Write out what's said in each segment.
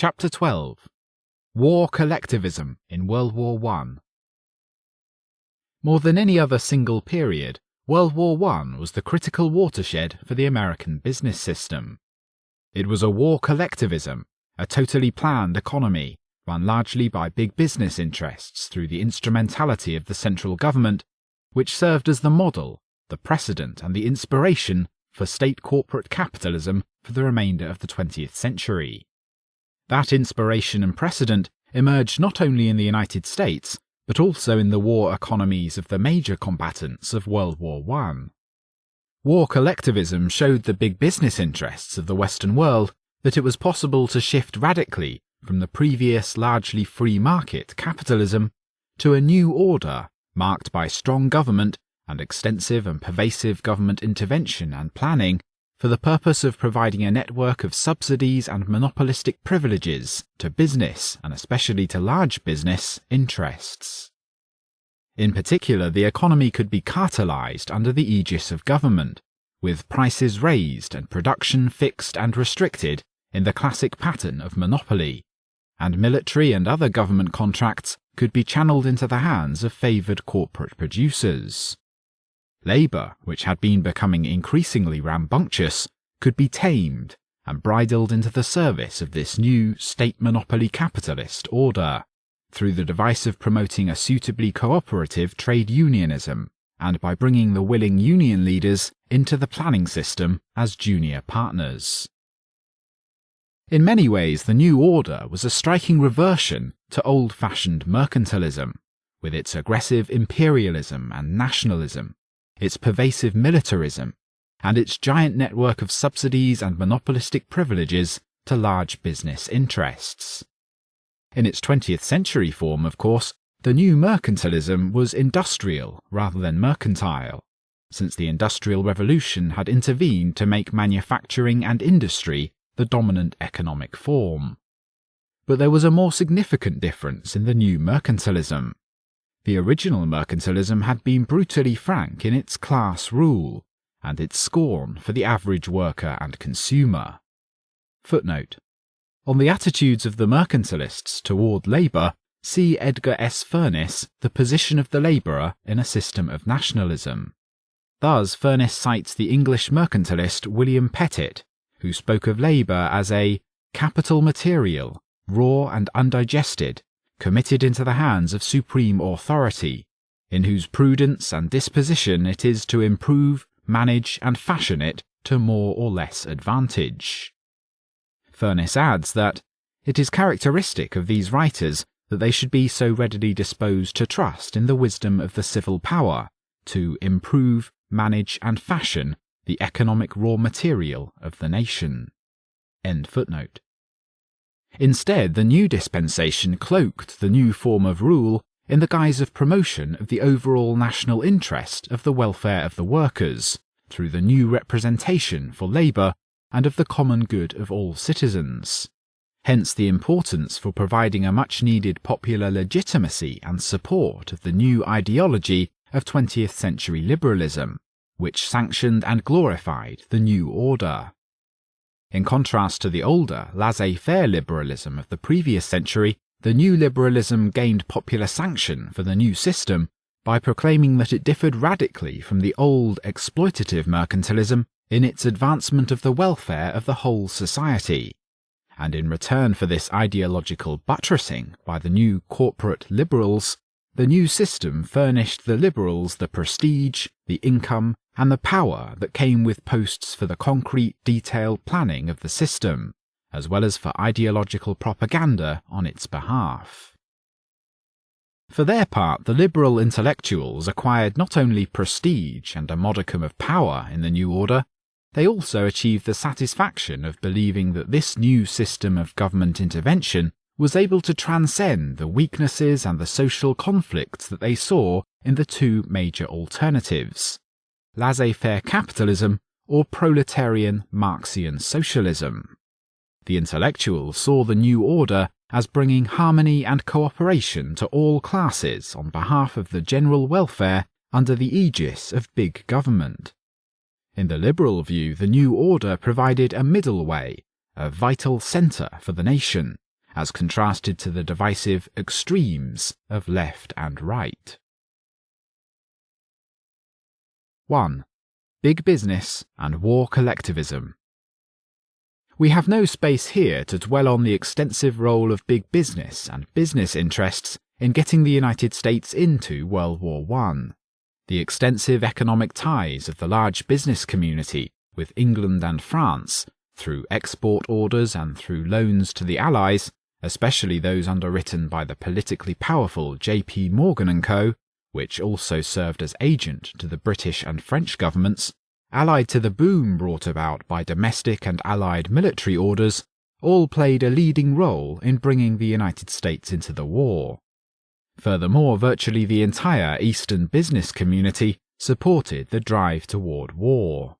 Chapter 12. War Collectivism in World War I. More than any other single period, World War I was the critical watershed for the American business system. It was a war collectivism, a totally planned economy, run largely by big business interests through the instrumentality of the central government, which served as the model, the precedent and the inspiration for state corporate capitalism for the remainder of the 20th century. That inspiration and precedent emerged not only in the United States, but also in the war economies of the major combatants of World War I. War collectivism showed the big business interests of the Western world that it was possible to shift radically from the previous largely free market capitalism to a new order marked by strong government and extensive and pervasive government intervention and planning for the purpose of providing a network of subsidies and monopolistic privileges to business, and especially to large business, interests. In particular, the economy could be cartelized under the aegis of government, with prices raised and production fixed and restricted in the classic pattern of monopoly, and military and other government contracts could be channeled into the hands of favoured corporate producers. Labour, which had been becoming increasingly rambunctious, could be tamed and bridled into the service of this new state monopoly capitalist order, through the device of promoting a suitably cooperative trade unionism, and by bringing the willing union leaders into the planning system as junior partners. In many ways, the new order was a striking reversion to old-fashioned mercantilism, with its aggressive imperialism and nationalism, its pervasive militarism, and its giant network of subsidies and monopolistic privileges to large business interests. In its 20th century form, of course, the new mercantilism was industrial rather than mercantile, since the Industrial Revolution had intervened to make manufacturing and industry the dominant economic form. But there was a more significant difference in the new mercantilism. The original mercantilism had been brutally frank in its class rule and its scorn for the average worker and consumer. Footnote: on the attitudes of the mercantilists toward labour, see Edgar S. Furness, The Position of the Labourer in a System of Nationalism. Thus, Furness cites the English mercantilist William Pettit, who spoke of labour as a capital material, raw and undigested, committed into the hands of supreme authority, in whose prudence and disposition it is to improve, manage, and fashion it to more or less advantage. Furness adds that it is characteristic of these writers that they should be so readily disposed to trust in the wisdom of the civil power to improve, manage, and fashion the economic raw material of the nation. End footnote. Instead, the new dispensation cloaked the new form of rule in the guise of promotion of the overall national interest of the welfare of the workers, through the new representation for labour and of the common good of all citizens. Hence the importance for providing a much-needed popular legitimacy and support of the new ideology of 20th century liberalism, which sanctioned and glorified the new order. In contrast to the older, laissez-faire liberalism of the previous century, the new liberalism gained popular sanction for the new system by proclaiming that it differed radically from the old exploitative mercantilism in its advancement of the welfare of the whole society. And in return for this ideological buttressing by the new corporate liberals, the new system furnished the liberals the prestige, the income, and the power that came with posts for the concrete, detailed planning of the system, as well as for ideological propaganda on its behalf. For their part, the liberal intellectuals acquired not only prestige and a modicum of power in the new order, they also achieved the satisfaction of believing that this new system of government intervention was able to transcend the weaknesses and the social conflicts that they saw in the two major alternatives: laissez-faire capitalism or proletarian Marxian socialism. The intellectuals saw the new order as bringing harmony and cooperation to all classes on behalf of the general welfare under the aegis of big government. In the liberal view, the new order provided a middle way, a vital centre for the nation, as contrasted to the divisive extremes of left and right. 1. Big business and war collectivism. We have no space here to dwell on the extensive role of big business and business interests in getting the United States into World War I. The extensive economic ties of the large business community with England and France, through export orders and through loans to the Allies, especially those underwritten by the politically powerful J.P. Morgan & Co., which also served as agent to the British and French governments, allied to the boom brought about by domestic and Allied military orders, all played a leading role in bringing the United States into the war. Furthermore, virtually the entire Eastern business community supported the drive toward war.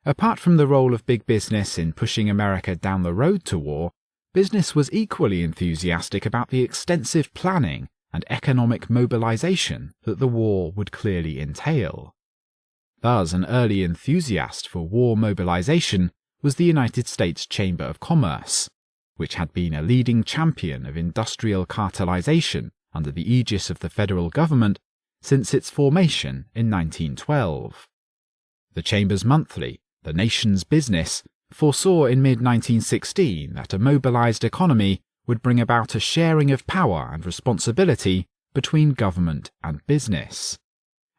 Apart from the role of big business in pushing America down the road to war, business was equally enthusiastic about the extensive planning and economic mobilization that the war would clearly entail. Thus, an early enthusiast for war mobilization was the United States Chamber of Commerce, which had been a leading champion of industrial cartelization under the aegis of the federal government since its formation in 1912. The Chamber's monthly, The Nation's Business, foresaw in mid-1916 that a mobilized economy would bring about a sharing of power and responsibility between government and business.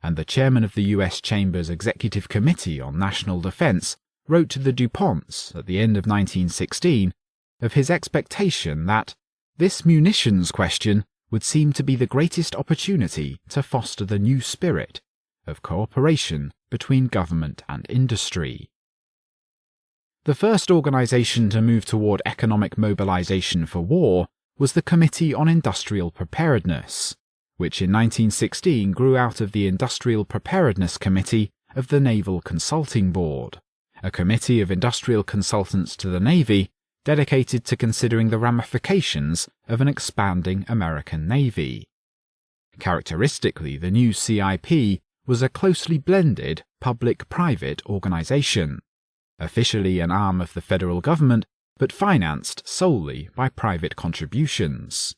And the chairman of the U.S. Chamber's Executive Committee on National Defense wrote to the DuPonts at the end of 1916 of his expectation that this munitions question would seem to be the greatest opportunity to foster the new spirit of cooperation between government and industry. The first organization to move toward economic mobilization for war was the Committee on Industrial Preparedness, which in 1916 grew out of the Industrial Preparedness Committee of the Naval Consulting Board, a committee of industrial consultants to the Navy dedicated to considering the ramifications of an expanding American Navy. Characteristically, the new CIP was a closely blended public-private organization, officially an arm of the federal government, but financed solely by private contributions.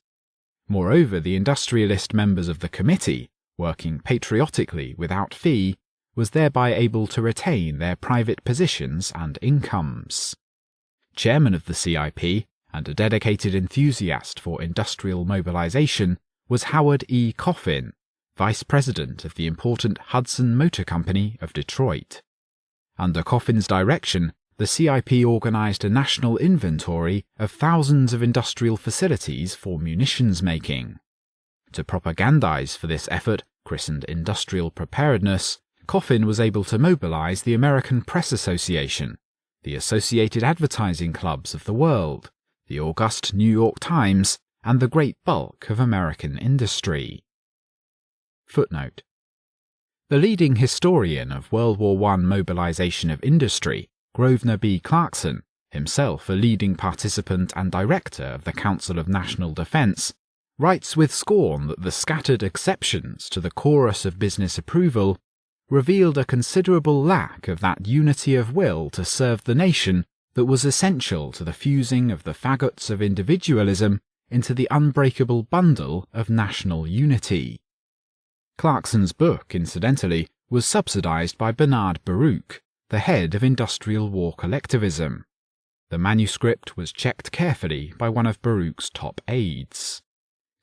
Moreover, the industrialist members of the committee, working patriotically without fee, was thereby able to retain their private positions and incomes. Chairman of the CIP, and a dedicated enthusiast for industrial mobilization, was Howard E. Coffin, vice president of the important Hudson Motor Company of Detroit. Under Coffin's direction, the CIP organized a national inventory of thousands of industrial facilities for munitions making. To propagandize for this effort, christened Industrial Preparedness, Coffin was able to mobilize the American Press Association, the Associated Advertising Clubs of the world, the august New York Times, and the great bulk of American industry. Footnote: the leading historian of World War I mobilization of industry, Grosvenor B. Clarkson, himself a leading participant and director of the Council of National Defense, writes with scorn that the scattered exceptions to the chorus of business approval revealed a considerable lack of that unity of will to serve the nation that was essential to the fusing of the faggots of individualism into the unbreakable bundle of national unity. Clarkson's book, incidentally, was subsidized by Bernard Baruch, the head of industrial war collectivism. The manuscript was checked carefully by one of Baruch's top aides.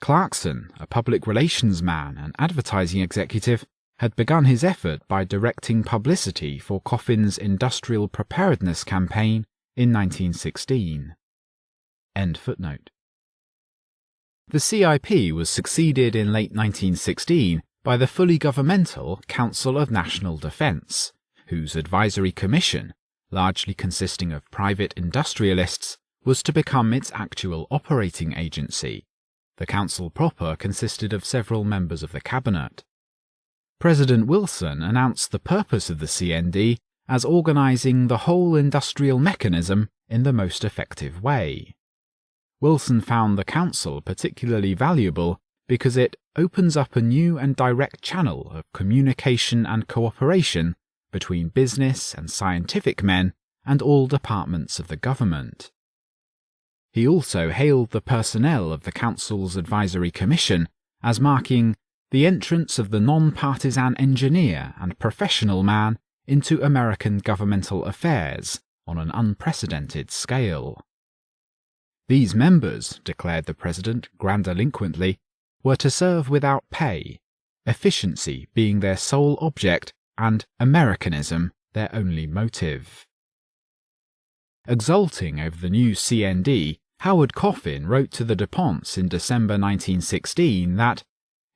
Clarkson, a public relations man and advertising executive, had begun his effort by directing publicity for Coffin's industrial preparedness campaign in 1916. End footnote. The CIP was succeeded in late 1916 by the fully governmental Council of National Defense, whose advisory commission, largely consisting of private industrialists, was to become its actual operating agency. The council proper consisted of several members of the cabinet. President Wilson announced the purpose of the CND as organizing the whole industrial mechanism in the most effective way. Wilson found the council particularly valuable because it opens up a new and direct channel of communication and cooperation between business and scientific men and all departments of the government. He also hailed the personnel of the Council's Advisory Commission as marking the entrance of the non-partisan engineer and professional man into American governmental affairs on an unprecedented scale. These members, declared the President grandiloquently, were to serve without pay, efficiency being their sole object and Americanism their only motive. Exulting over the new CND, Howard Coffin wrote to the DuPonts in December 1916 that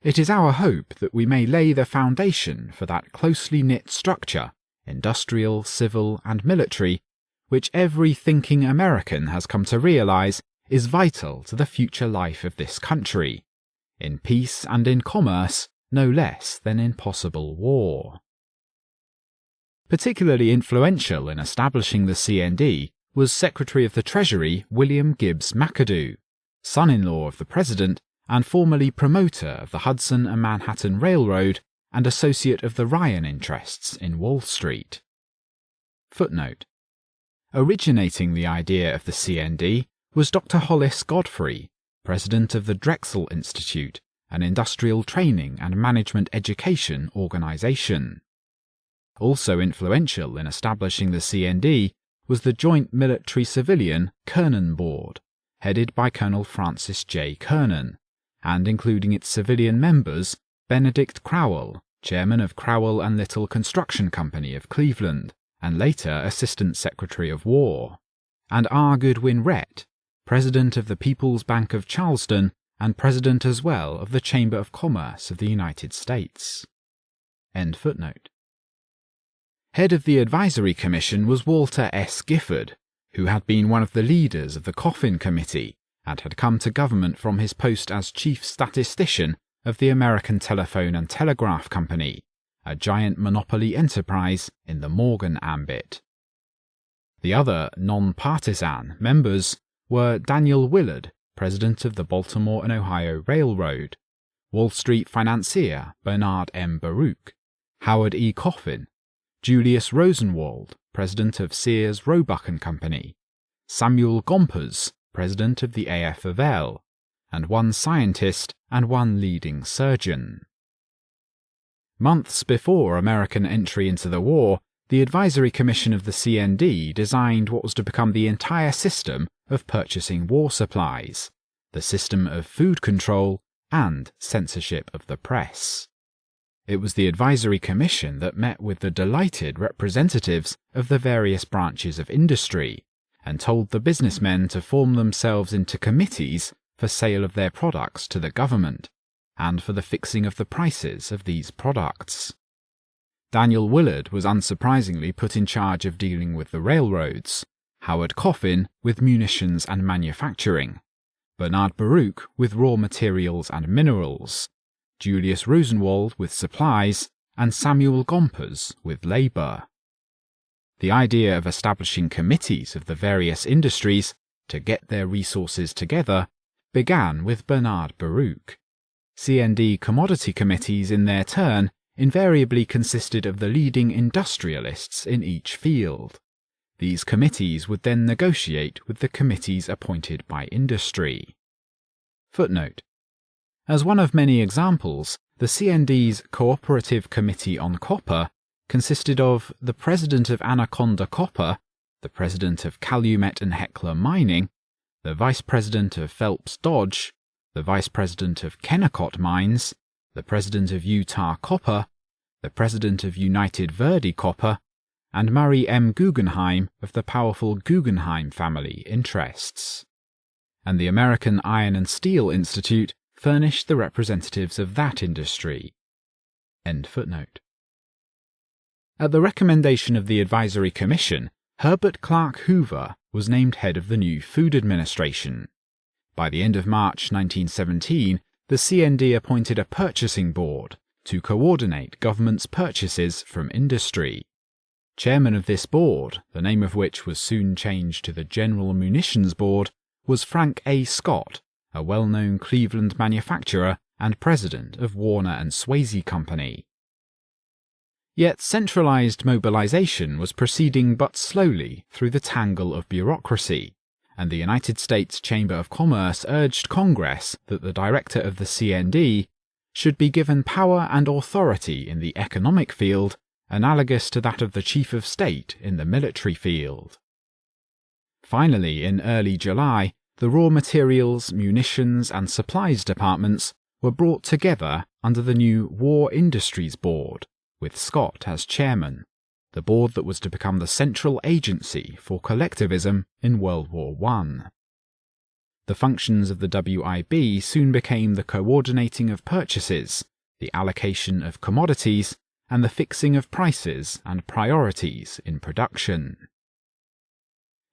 "It is our hope that we may lay the foundation for that closely knit structure, industrial, civil, and military, which every thinking American has come to realize is vital to the future life of this country, in peace and in commerce, no less than in possible war." Particularly influential in establishing the CND was Secretary of the Treasury William Gibbs McAdoo, son-in-law of the President and formerly promoter of the Hudson and Manhattan Railroad and associate of the Ryan interests in Wall Street. Footnote: originating the idea of the CND was Dr. Hollis Godfrey, president of the Drexel Institute, an industrial training and management education organization. Also influential in establishing the CND was the Joint Military-Civilian Kernan Board, headed by Colonel Francis J. Kernan, and including its civilian members Benedict Crowell, chairman of Crowell and Little Construction Company of Cleveland, and later Assistant Secretary of War, and R. Goodwin Rhett, president of the People's Bank of Charleston and president as well of the Chamber of Commerce of the United States. End footnote. Head of the Advisory Commission was Walter S. Gifford, who had been one of the leaders of the Coffin Committee and had come to government from his post as chief statistician of the American Telephone and Telegraph Company, a giant monopoly enterprise in the Morgan ambit. The other non-partisan members were Daniel Willard, president of the Baltimore and Ohio Railroad, Wall Street financier Bernard M. Baruch, Howard E. Coffin, Julius Rosenwald, president of Sears, Roebuck and Company, Samuel Gompers, president of the AF of L, and one scientist and one leading surgeon. Months before American entry into the war, the Advisory Commission of the CND designed what was to become the entire system of purchasing war supplies, the system of food control, and censorship of the press. It was the Advisory Commission that met with the delighted representatives of the various branches of industry and told the businessmen to form themselves into committees for sale of their products to the government and for the fixing of the prices of these products. Daniel Willard was unsurprisingly put in charge of dealing with the railroads, Howard Coffin with munitions and manufacturing, Bernard Baruch with raw materials and minerals, Julius Rosenwald with supplies, and Samuel Gompers with labor. The idea of establishing committees of the various industries to get their resources together began with Bernard Baruch. CND commodity committees in their turn invariably consisted of the leading industrialists in each field. These committees would then negotiate with the committees appointed by industry. Footnote: as one of many examples, the CND's Cooperative Committee on Copper consisted of the president of Anaconda Copper, the president of Calumet and Heckler Mining, the vice president of Phelps Dodge, the vice president of Kennecott Mines, the president of Utah Copper, the president of United Verde Copper, and Murray M. Guggenheim of the powerful Guggenheim family interests. And the American Iron and Steel Institute furnished the representatives of that industry. End footnote. At the recommendation of the Advisory Commission, Herbert Clark Hoover was named head of the new Food Administration. By the end of March 1917, the CND appointed a purchasing board to coordinate government's purchases from industry. Chairman of this board, the name of which was soon changed to the General Munitions Board, was Frank A. Scott, a well-known Cleveland manufacturer and president of Warner and Swasey Company. Yet centralized mobilization was proceeding but slowly through the tangle of bureaucracy, and the United States Chamber of Commerce urged Congress that the director of the CND should be given power and authority in the economic field analogous to that of the Chief of State in the military field. Finally, in early July, the Raw Materials, Munitions and Supplies Departments were brought together under the new War Industries Board, with Scott as chairman, the board that was to become the central agency for collectivism in World War I. The functions of the WIB soon became the coordinating of purchases, the allocation of commodities, and the fixing of prices and priorities in production.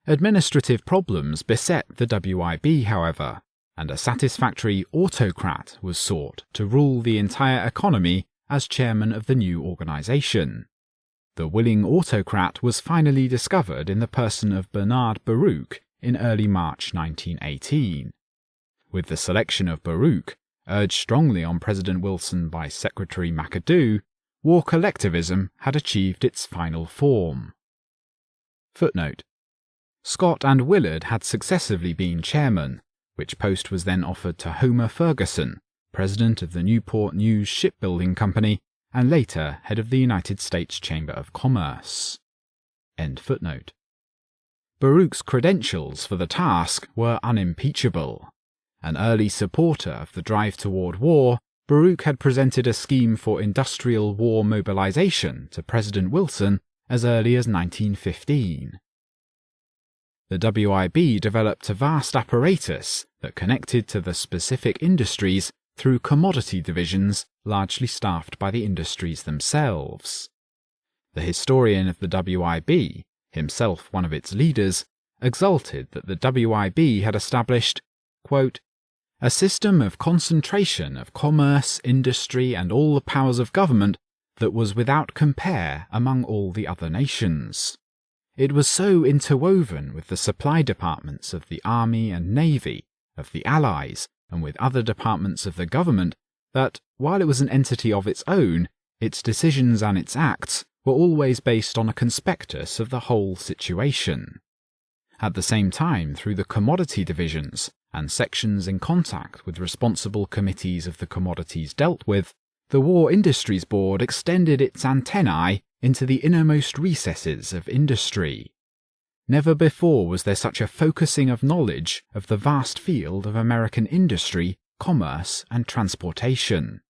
Administrative problems beset the WIB, however, and a satisfactory autocrat was sought to rule the entire economy as chairman of the new organization. The willing autocrat was finally discovered in the person of Bernard Baruch in early March 1918. With the selection of Baruch, urged strongly on President Wilson by Secretary McAdoo, war collectivism had achieved its final form. Footnote: Scott and Willard had successively been chairmen, which post was then offered to Homer Ferguson, president of the Newport News Shipbuilding Company, and later head of the United States Chamber of Commerce. End footnote. Baruch's credentials for the task were unimpeachable. An early supporter of the drive toward war, Baruch had presented a scheme for industrial war mobilization to President Wilson as early as 1915. The WIB developed a vast apparatus that connected to the specific industries through commodity divisions largely staffed by the industries themselves. The historian of the WIB, himself one of its leaders, exulted that the WIB had established, quote, a system of concentration of commerce, industry, and all the powers of government that was without compare among all the other nations. It was so interwoven with the supply departments of the Army and Navy, of the Allies, and with other departments of the government that, while it was an entity of its own, its decisions and its acts were always based on a conspectus of the whole situation. At the same time, through the commodity divisions and sections in contact with responsible committees of the commodities dealt with, the War Industries Board extended its antennae into the innermost recesses of industry. Never before was there such a focusing of knowledge of the vast field of American industry, commerce, and transportation.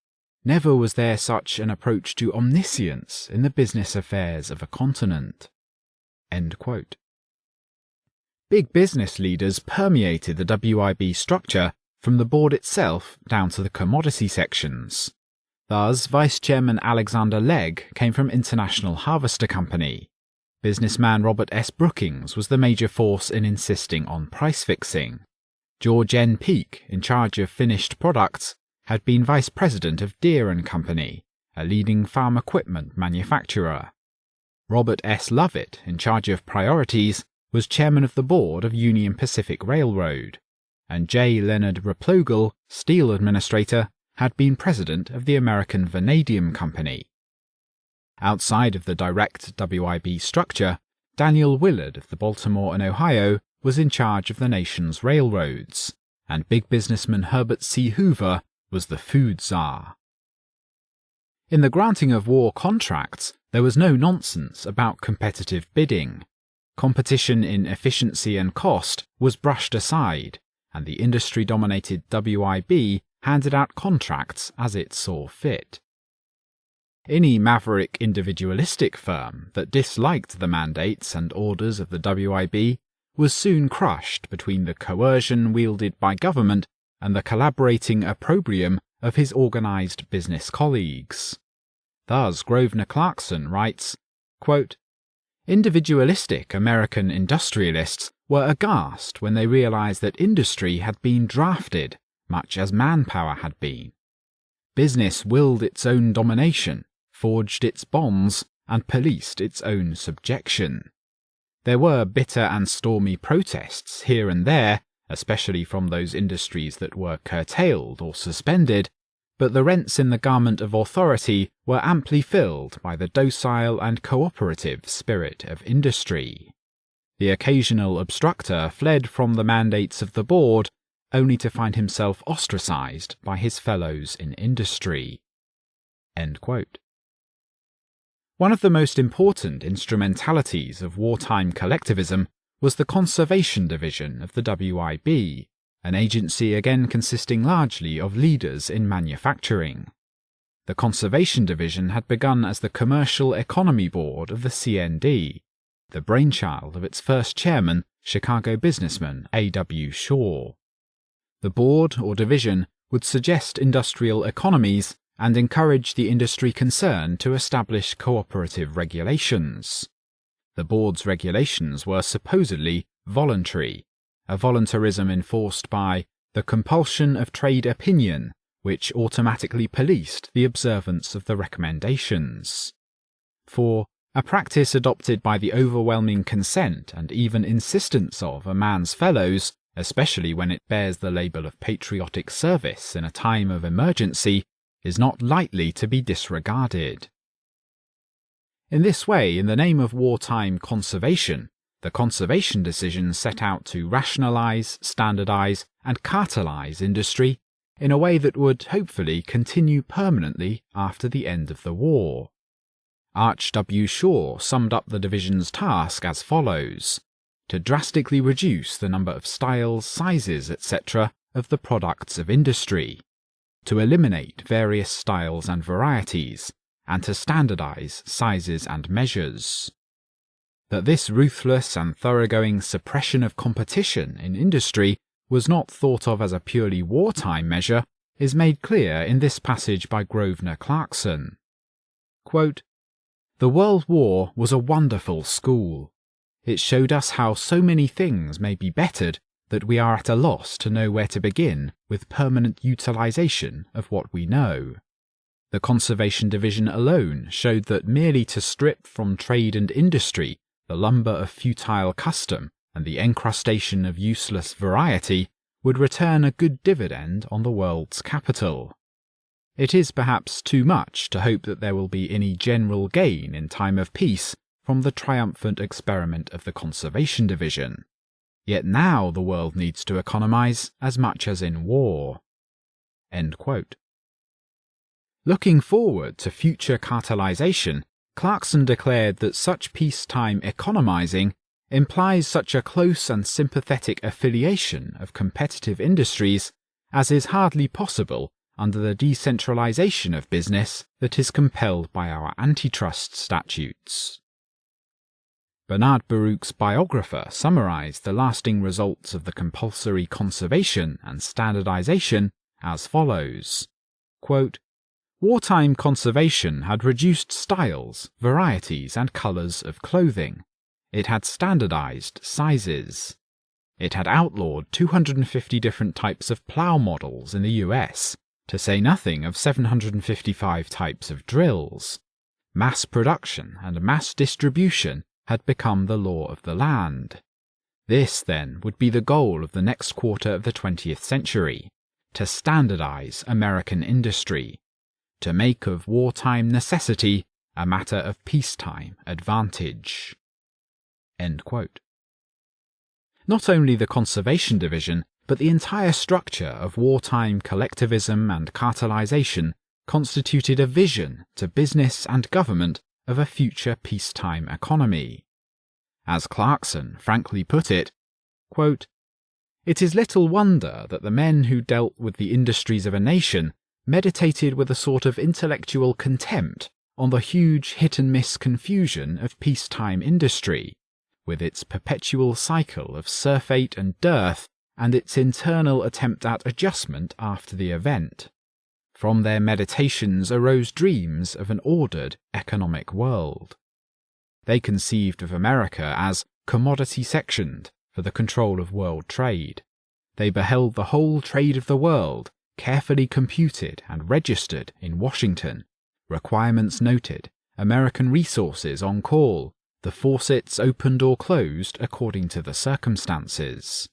Never was there such an approach to omniscience in the business affairs of a continent. End quote. Big business leaders permeated the WIB structure from the board itself down to the commodity sections. Thus, Vice Chairman Alexander Legg came from International Harvester Company. Businessman Robert S. Brookings was the major force in insisting on price fixing. George N. Peake, in charge of finished products, had been vice president of Deere & Company, a leading farm equipment manufacturer. Robert S. Lovett, in charge of priorities, was chairman of the board of Union Pacific Railroad, and J. Leonard Replogle, steel administrator, had been president of the American Vanadium Company. Outside of the direct WIB structure, Daniel Willard of the Baltimore and Ohio was in charge of the nation's railroads, and big businessman Herbert C. Hoover was the food czar. In the granting of war contracts, there was no nonsense about competitive bidding. Competition in efficiency and cost was brushed aside, and the industry-dominated WIB handed out contracts as it saw fit. Any maverick individualistic firm that disliked the mandates and orders of the WIB was soon crushed between the coercion wielded by government and the collaborating opprobrium of his organized business colleagues. Thus, Grosvenor Clarkson writes, quote, individualistic American industrialists were aghast when they realized that industry had been drafted, much as manpower had been. Business willed its own domination, forged its bonds, and policed its own subjection. There were bitter and stormy protests here and there, especially from those industries that were curtailed or suspended, but the rents in the garment of authority were amply filled by the docile and cooperative spirit of industry. The occasional obstructor fled from the mandates of the board, only to find himself ostracized by his fellows in industry." End quote. One of the most important instrumentalities of wartime collectivism was the Conservation Division of the WIB, an agency again consisting largely of leaders in manufacturing. The Conservation Division had begun as the Commercial Economy Board of the CND, the brainchild of its first chairman, Chicago businessman A.W. Shaw. The board or division would suggest industrial economies and encourage the industry concerned to establish cooperative regulations. The board's regulations were supposedly voluntary, a voluntarism enforced by the compulsion of trade opinion, which automatically policed the observance of the recommendations. For a practice adopted by the overwhelming consent and even insistence of a man's fellows, especially when it bears the label of patriotic service in a time of emergency, is not lightly to be disregarded. In this way, in the name of wartime conservation, the conservation decision set out to rationalize, standardize, and cartelize industry in a way that would hopefully continue permanently after the end of the war. Arch W. Shaw summed up the division's task as follows: to drastically reduce the number of styles, sizes, etc. of the products of industry, to eliminate various styles and varieties, and to standardize sizes and measures. That this ruthless and thoroughgoing suppression of competition in industry was not thought of as a purely wartime measure is made clear in this passage by Grosvenor Clarkson. Quote, "The World War was a wonderful school. It showed us how so many things may be bettered that we are at a loss to know where to begin with permanent utilization of what we know. The Conservation Division alone showed that merely to strip from trade and industry the lumber of futile custom and the encrustation of useless variety would return a good dividend on the world's capital. It is perhaps too much to hope that there will be any general gain in time of peace from the triumphant experiment of the Conservation Division. Yet now the world needs to economize as much as in war." End quote. Looking forward to future cartelization, Clarkson declared that such peacetime economizing implies such a close and sympathetic affiliation of competitive industries as is hardly possible under the decentralization of business that is compelled by our antitrust statutes. Bernard Baruch's biographer summarized the lasting results of the compulsory conservation and standardization as follows, quote, "Wartime conservation had reduced styles, varieties, and colors of clothing. It had standardized sizes. It had outlawed 250 different types of plow models in the US, to say nothing of 755 types of drills. Mass production and mass distribution had become the law of the land. This, then, would be the goal of the next quarter of the 20th century, to standardize American industry, to make of wartime necessity a matter of peacetime advantage." End quote. Not only the Conservation Division, but the entire structure of wartime collectivism and cartelization constituted a vision to business and government of a future peacetime economy. As Clarkson frankly put it, quote, "It is little wonder that the men who dealt with the industries of a nation meditated with a sort of intellectual contempt on the huge hit-and-miss confusion of peacetime industry, with its perpetual cycle of surfeit and dearth and its internal attempt at adjustment after the event. From their meditations arose dreams of an ordered economic world. They conceived of America as commodity-sectioned for the control of world trade. They beheld the whole trade of the world carefully computed and registered in Washington, requirements noted, American resources on call, the faucets opened or closed according to the circumstances.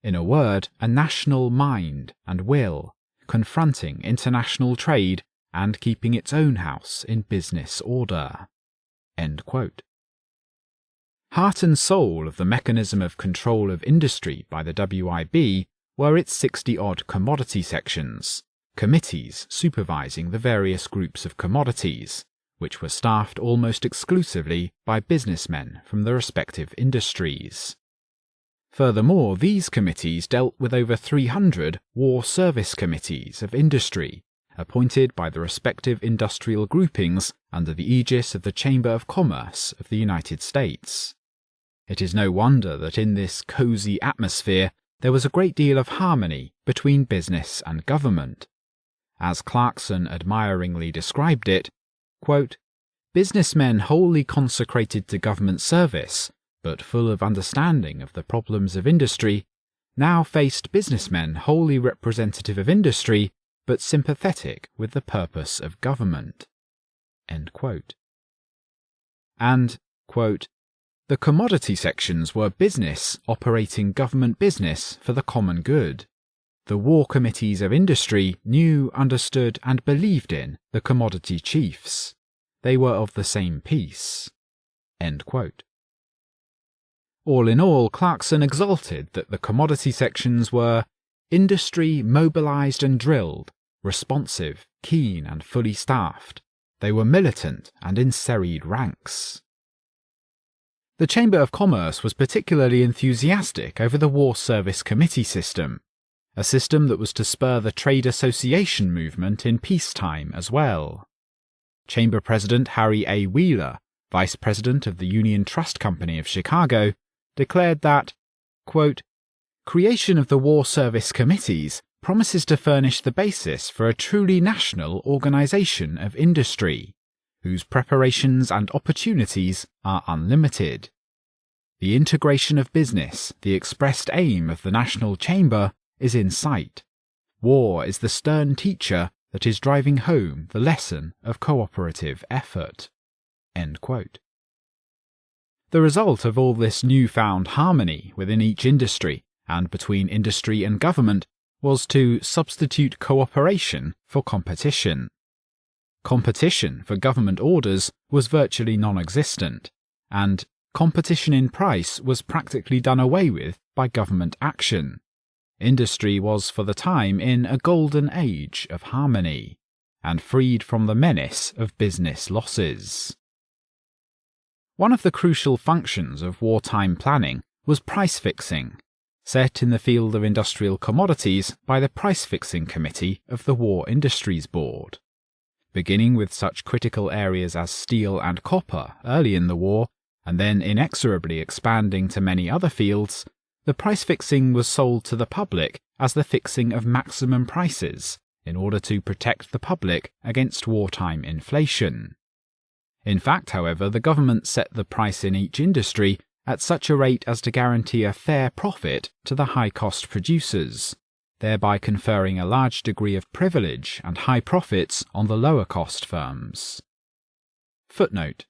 In a word, a national mind and will, confronting international trade and keeping its own house in business order." End quote. Heart and soul of the mechanism of control of industry by the WIB were its 60-odd commodity sections, committees supervising the various groups of commodities, which were staffed almost exclusively by businessmen from the respective industries. Furthermore, these committees dealt with over 300 war service committees of industry, appointed by the respective industrial groupings under the aegis of the Chamber of Commerce of the United States. It is no wonder that in this cosy atmosphere there was a great deal of harmony between business and government. As Clarkson admiringly described it, quote, "Businessmen wholly consecrated to government service, but full of understanding of the problems of industry, now faced businessmen wholly representative of industry, but sympathetic with the purpose of government." End quote. And, quote, "The commodity sections were business operating government business for the common good. The war committees of industry knew, understood, and believed in the commodity chiefs. They were of the same piece." End quote. All in all, Clarkson exulted that the commodity sections were industry mobilized and drilled, responsive, keen, and fully staffed. They were militant and in serried ranks. The Chamber of Commerce was particularly enthusiastic over the War Service Committee system, a system that was to spur the trade association movement in peacetime as well. Chamber President Harry A. Wheeler, Vice President of the Union Trust Company of Chicago, declared that, quote, "Creation of the War Service Committees promises to furnish the basis for a truly national organization of industry, whose preparations and opportunities are unlimited. The integration of business, the expressed aim of the National Chamber, is in sight. War is the stern teacher that is driving home the lesson of cooperative effort." End quote. The result of all this newfound harmony within each industry and between industry and government was to substitute cooperation for competition. Competition for government orders was virtually non-existent, and competition in price was practically done away with by government action. Industry was for the time in a golden age of harmony, and freed from the menace of business losses. One of the crucial functions of wartime planning was price fixing, set in the field of industrial commodities by the Price Fixing Committee of the War Industries Board. Beginning with such critical areas as steel and copper early in the war, and then inexorably expanding to many other fields, the price fixing was sold to the public as the fixing of maximum prices in order to protect the public against wartime inflation. In fact, however, the government set the price in each industry at such a rate as to guarantee a fair profit to the high-cost producers, thereby conferring a large degree of privilege and high profits on the lower-cost firms. Footnote: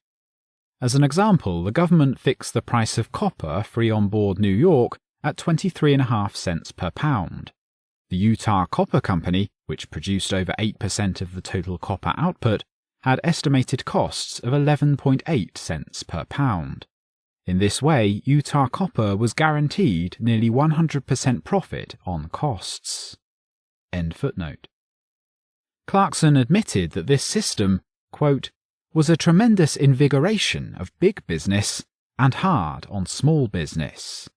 as an example, the government fixed the price of copper free on board New York at 23.5 cents per pound. The Utah Copper Company, which produced over 8% of the total copper output, had estimated costs of 11.8 cents per pound. In this way, Utah Copper was guaranteed nearly 100% profit on costs. End footnote. Clarkson admitted that this system, quote, "was a tremendous invigoration of big business and hard on small business.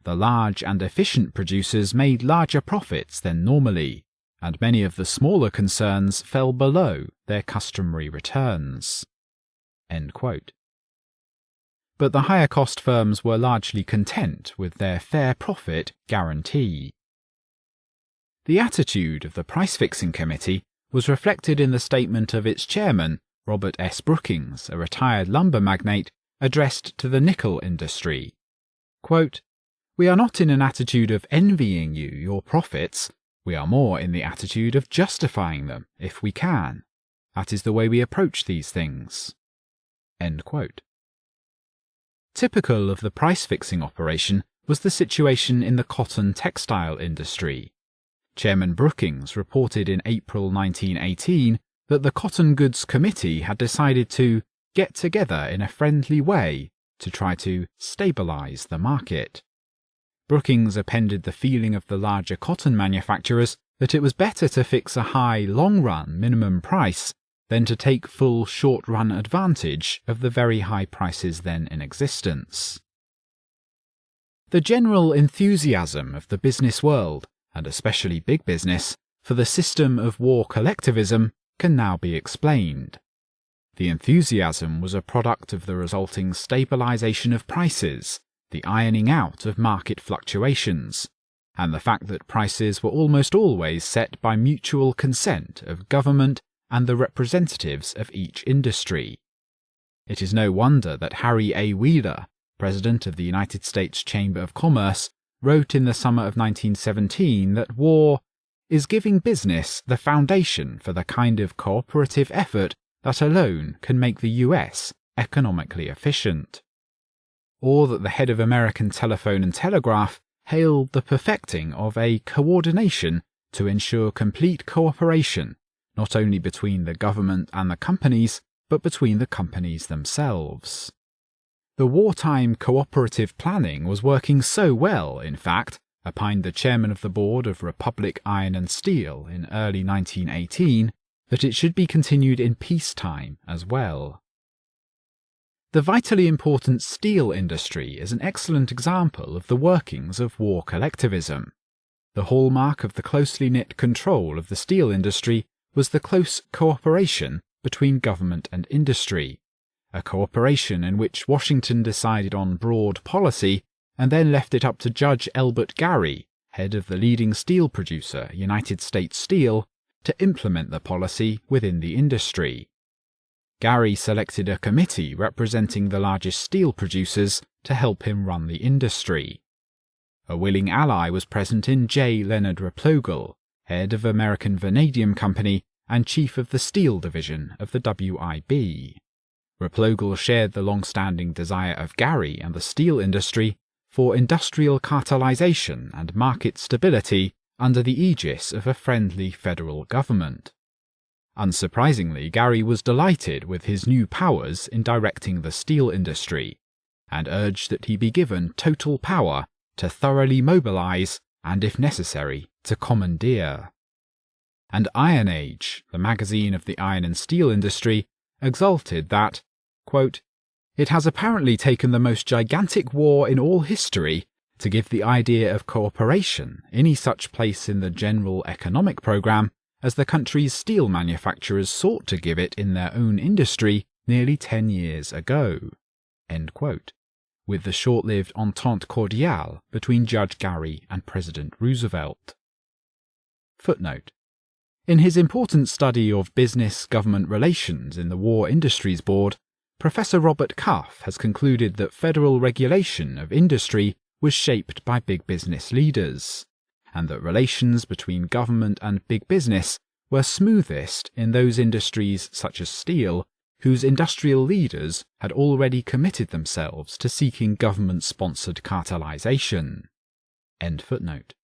The large and efficient producers made larger profits than normally, and many of the smaller concerns fell below their customary returns." End quote. But the higher cost firms were largely content with their fair profit guarantee. The attitude of the Price Fixing Committee was reflected in the statement of its chairman, Robert S. Brookings, a retired lumber magnate, addressed to the nickel industry. Quote, "We are not in an attitude of envying you your profits. We are more in the attitude of justifying them, if we can. That is the way we approach these things." End quote. Typical of the price-fixing operation was the situation in the cotton textile industry. Chairman Brookings reported in April 1918 that the Cotton Goods Committee had decided to get together in a friendly way to try to stabilize the market. Brookings appended the feeling of the larger cotton manufacturers that it was better to fix a high long-run minimum price than to take full short-run advantage of the very high prices then in existence. The general enthusiasm of the business world, and especially big business, for the system of war collectivism can now be explained. The enthusiasm was a product of the resulting stabilization of prices, the ironing out of market fluctuations, and the fact that prices were almost always set by mutual consent of government and the representatives of each industry. It is no wonder that Harry A. Wheeler, president of the United States Chamber of Commerce, wrote in the summer of 1917 that war is giving business the foundation for the kind of cooperative effort that alone can make the US economically efficient. Or that the head of American Telephone and Telegraph hailed the perfecting of a coordination to ensure complete cooperation, not only between the government and the companies, but between the companies themselves. The wartime cooperative planning was working so well, in fact, opined the chairman of the board of Republic Iron and Steel in early 1918, that it should be continued in peacetime as well. The vitally important steel industry is an excellent example of the workings of war collectivism. The hallmark of the closely knit control of the steel industry was the close cooperation between government and industry, a cooperation in which Washington decided on broad policy and then left it up to Judge Elbert Gary, head of the leading steel producer, United States Steel, to implement the policy within the industry. Gary selected a committee representing the largest steel producers to help him run the industry. A willing ally was present in J. Leonard Replogle, head of American Vanadium Company and chief of the steel division of the WIB. Replogle shared the long-standing desire of Gary and the steel industry for industrial cartelization and market stability under the aegis of a friendly federal government. Unsurprisingly, Gary was delighted with his new powers in directing the steel industry, and urged that he be given total power to thoroughly mobilize and, if necessary, to commandeer. And Iron Age, the magazine of the iron and steel industry, exulted that, quote, "It has apparently taken the most gigantic war in all history to give the idea of cooperation any such place in the general economic program as the country's steel manufacturers sought to give it in their own industry nearly 10 years ago," end quote, with the short-lived entente cordiale between Judge Gary and President Roosevelt. Footnote. In his important study of business-government relations in the War Industries Board, Professor Robert Cuff has concluded that federal regulation of industry was shaped by big business leaders, and that relations between government and big business were smoothest in those industries such as steel, whose industrial leaders had already committed themselves to seeking government-sponsored cartelization. End footnote.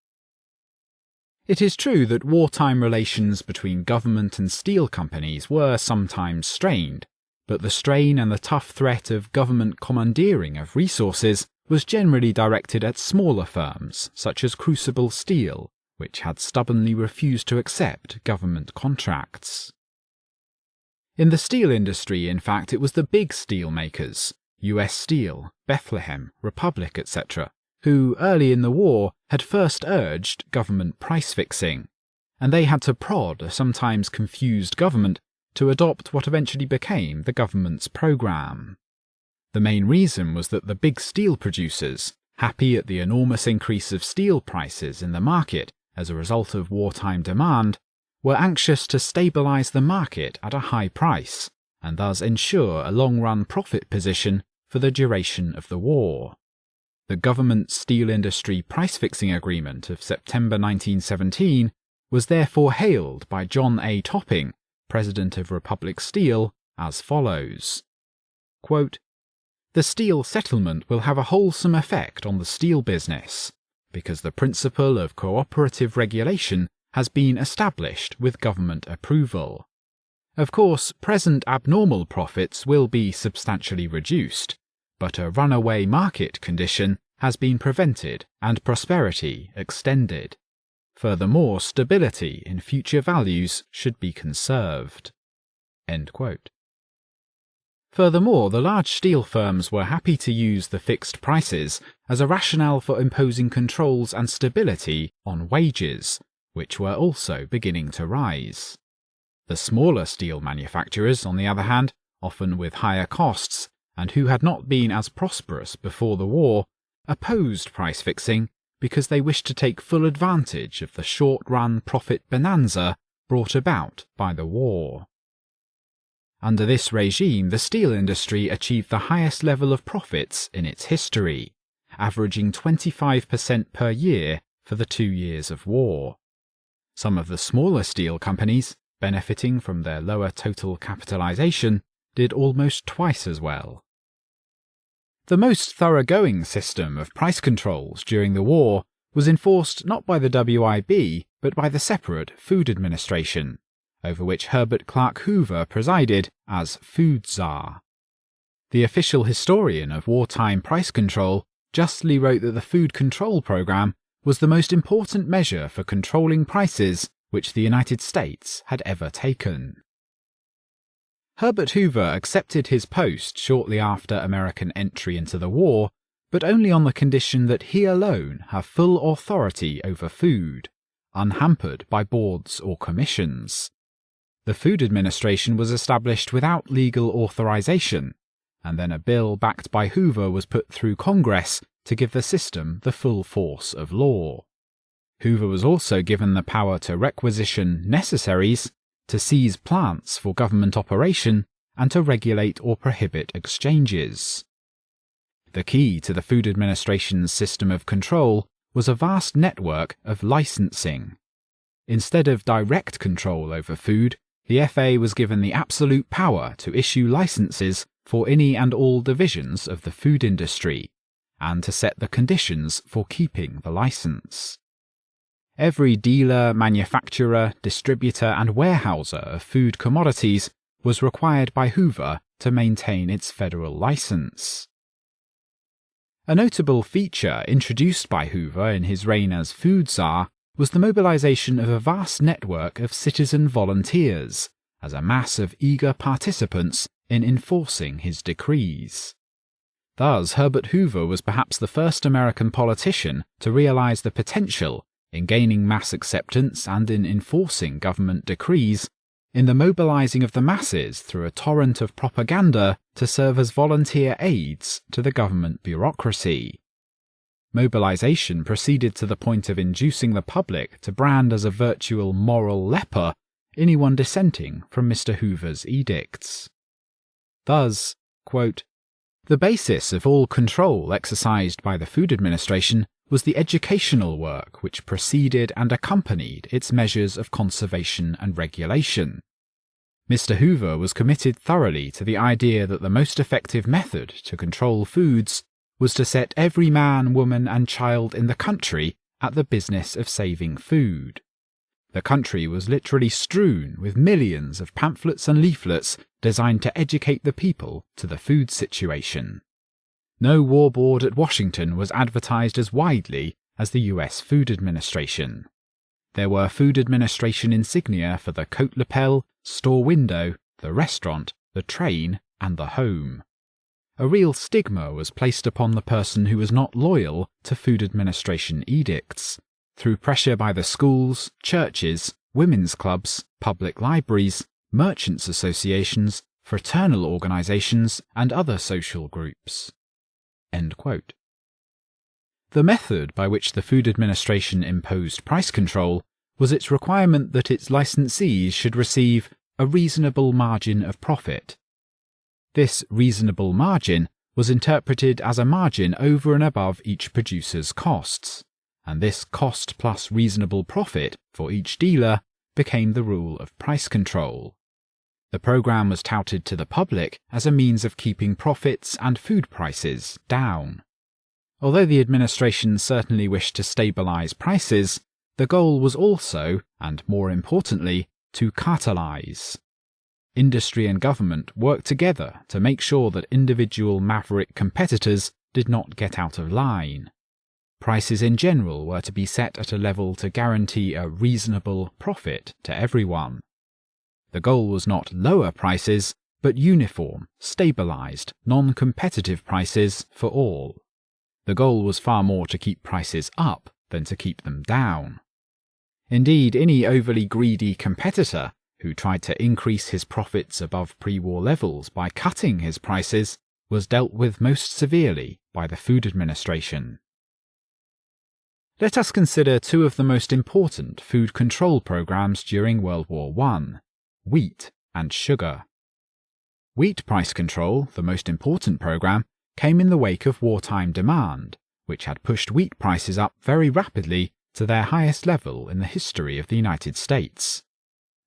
It is true that wartime relations between government and steel companies were sometimes strained, but the strain and the tough threat of government commandeering of resources was generally directed at smaller firms such as Crucible Steel, which had stubbornly refused to accept government contracts. In the steel industry, in fact, it was the big steel makers, US Steel, Bethlehem, Republic, etc., who, early in the war, had first urged government price fixing, and they had to prod a sometimes confused government to adopt what eventually became the government's program. The main reason was that the big steel producers, happy at the enormous increase of steel prices in the market as a result of wartime demand, were anxious to stabilize the market at a high price and thus ensure a long-run profit position for the duration of the war. The government steel industry price-fixing agreement of September 1917 was therefore hailed by John A. Topping, president of Republic Steel, as follows. Quote, "The steel settlement will have a wholesome effect on the steel business, because the principle of cooperative regulation has been established with government approval. Of course, present abnormal profits will be substantially reduced, but a runaway market condition has been prevented and prosperity extended. Furthermore, stability in future values should be conserved." End quote. Furthermore, the large steel firms were happy to use the fixed prices as a rationale for imposing controls and stability on wages, which were also beginning to rise. The smaller steel manufacturers, on the other hand, often with higher costs, and who had not been as prosperous before the war, opposed price fixing because they wished to take full advantage of the short-run profit bonanza brought about by the war. Under this regime, the steel industry achieved the highest level of profits in its history, averaging 25% per year for the 2 years of war. Some of the smaller steel companies, benefiting from their lower total capitalization, did almost twice as well. The most thoroughgoing system of price controls during the war was enforced not by the WIB but by the separate Food Administration, over which Herbert Clark Hoover presided as Food Czar. The official historian of wartime price control justly wrote that the Food Control Program was the most important measure for controlling prices which the United States had ever taken. Herbert Hoover accepted his post shortly after American entry into the war, but only on the condition that he alone have full authority over food, unhampered by boards or commissions. The Food Administration was established without legal authorization, and then a bill backed by Hoover was put through Congress to give the system the full force of law. Hoover was also given the power to requisition necessaries, to seize plants for government operation, and to regulate or prohibit exchanges. The key to the Food Administration's system of control was a vast network of licensing. Instead of direct control over food, the FA was given the absolute power to issue licenses for any and all divisions of the food industry, and to set the conditions for keeping the license. Every dealer, manufacturer, distributor and warehouser of food commodities was required by Hoover to maintain its federal license. A notable feature introduced by Hoover in his reign as Food Czar was the mobilization of a vast network of citizen volunteers as a mass of eager participants in enforcing his decrees. Thus, Herbert Hoover was perhaps the first American politician to realize the potential in gaining mass acceptance and in enforcing government decrees, in the mobilizing of the masses through a torrent of propaganda to serve as volunteer aides to the government bureaucracy. Mobilization proceeded to the point of inducing the public to brand as a virtual moral leper anyone dissenting from Mr. Hoover's edicts. Thus, quote, "The basis of all control exercised by the Food Administration was the educational work which preceded and accompanied its measures of conservation and regulation. Mr. Hoover was committed thoroughly to the idea that the most effective method to control foods was to set every man, woman and child in the country at the business of saving food. The country was literally strewn with millions of pamphlets and leaflets designed to educate the people to the food situation. No war board at Washington was advertised as widely as the U.S. Food Administration. There were Food Administration insignia for the coat lapel, store window, the restaurant, the train, and the home. A real stigma was placed upon the person who was not loyal to Food Administration edicts, through pressure by the schools, churches, women's clubs, public libraries, merchants' associations, fraternal organizations, and other social groups." End quote. The method by which the Food Administration imposed price control was its requirement that its licensees should receive a reasonable margin of profit. This reasonable margin was interpreted as a margin over and above each producer's costs, and this cost plus reasonable profit for each dealer became the rule of price control. The program was touted to the public as a means of keeping profits and food prices down. Although the administration certainly wished to stabilize prices, the goal was also, and more importantly, to cartelize. industry and government worked together to make sure that individual maverick competitors did not get out of line. Prices in general were to be set at a level to guarantee a reasonable profit to everyone. The goal was not lower prices, but uniform, stabilized, non-competitive prices for all. The goal was far more to keep prices up than to keep them down. Indeed, any overly greedy competitor who tried to increase his profits above pre-war levels by cutting his prices was dealt with most severely by the Food Administration. Let us consider two of the most important food control programs during World War I, wheat and sugar. Wheat price control, the most important program, came in the wake of wartime demand, which had pushed wheat prices up very rapidly to their highest level in the history of the United States.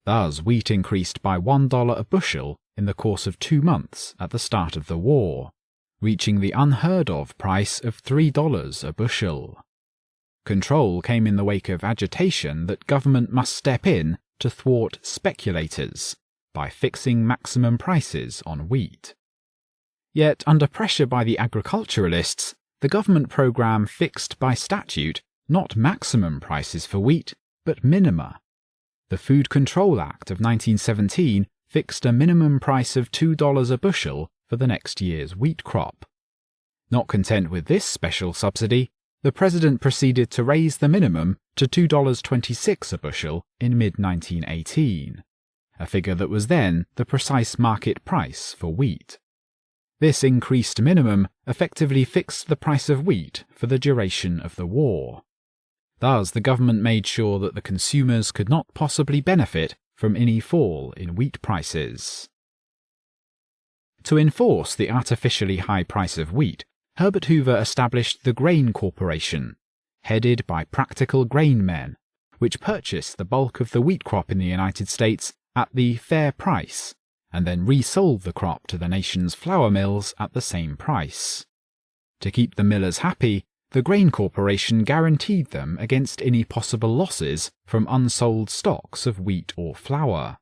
Thus, wheat increased by $1 a bushel in the course of 2 months at the start of the war, reaching the unheard-of price of $3 a bushel. Control came in the wake of agitation that government must step in to thwart speculators by fixing maximum prices on wheat. Yet, under pressure by the agriculturalists, the government program fixed by statute not maximum prices for wheat, but minima. The Food Control Act of 1917 fixed a minimum price of $2 a bushel for the next year's wheat crop. Not content with this special subsidy, the President proceeded to raise the minimum to $2.26 a bushel in mid-1918, a figure that was then the precise market price for wheat. This increased minimum effectively fixed the price of wheat for the duration of the war. Thus, the government made sure that the consumers could not possibly benefit from any fall in wheat prices. To enforce the artificially high price of wheat, Herbert Hoover established the Grain Corporation, headed by practical grain men, which purchased the bulk of the wheat crop in the United States at the fair price, and then resold the crop to the nation's flour mills at the same price. To keep the millers happy, the Grain Corporation guaranteed them against any possible losses from unsold stocks of wheat or flour.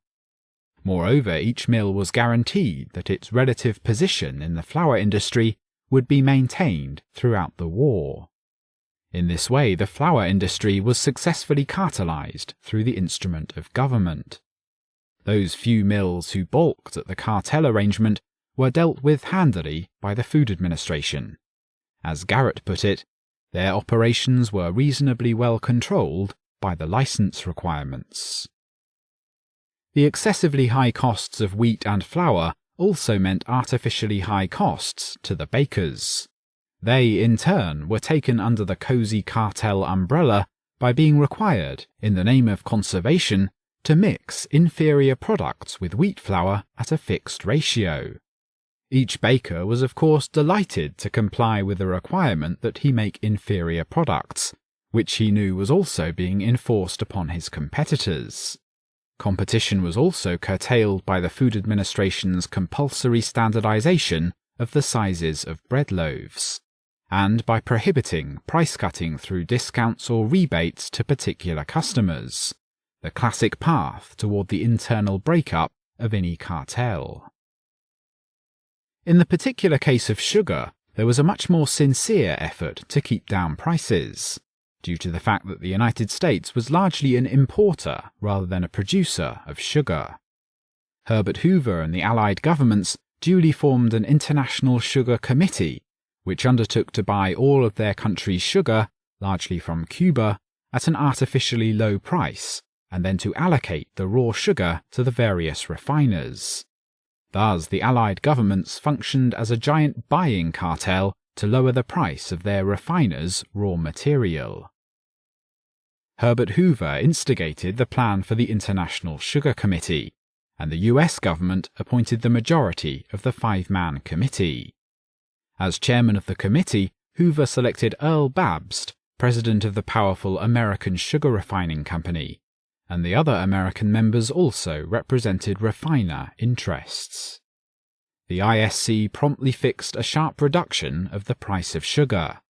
Moreover, each mill was guaranteed that its relative position in the flour industry would be maintained throughout the war. In this way, the flour industry was successfully cartelized through the instrument of government. Those few mills who balked at the cartel arrangement were dealt with handily by the Food Administration. As Garrett put it, their operations were reasonably well controlled by the license requirements. The excessively high costs of wheat and flour also meant artificially high costs to the bakers. They, in turn, were taken under the cozy cartel umbrella by being required, in the name of conservation, to mix inferior products with wheat flour at a fixed ratio. Each baker was of course delighted to comply with the requirement that he make inferior products, which he knew was also being enforced upon his competitors. Competition was also curtailed by the Food Administration's compulsory standardization of the sizes of bread loaves, and by prohibiting price cutting through discounts or rebates to particular customers, the classic path toward the internal breakup of any cartel. In the particular case of sugar, there was a much more sincere effort to keep down prices, due to the fact that the United States was largely an importer rather than a producer of sugar. Herbert Hoover and the Allied governments duly formed an International Sugar Committee, which undertook to buy all of their country's sugar, largely from Cuba, at an artificially low price, and then to allocate the raw sugar to the various refiners. Thus, the Allied governments functioned as a giant buying cartel to lower the price of their refiners' raw material. Herbert Hoover instigated the plan for the International Sugar Committee, and the US government appointed the majority of the 5-man committee. As chairman of the committee, Hoover selected Earl Babst, president of the powerful American Sugar Refining Company, and the other American members also represented refiner interests. The ISC promptly fixed a sharp reduction of the price of sugar,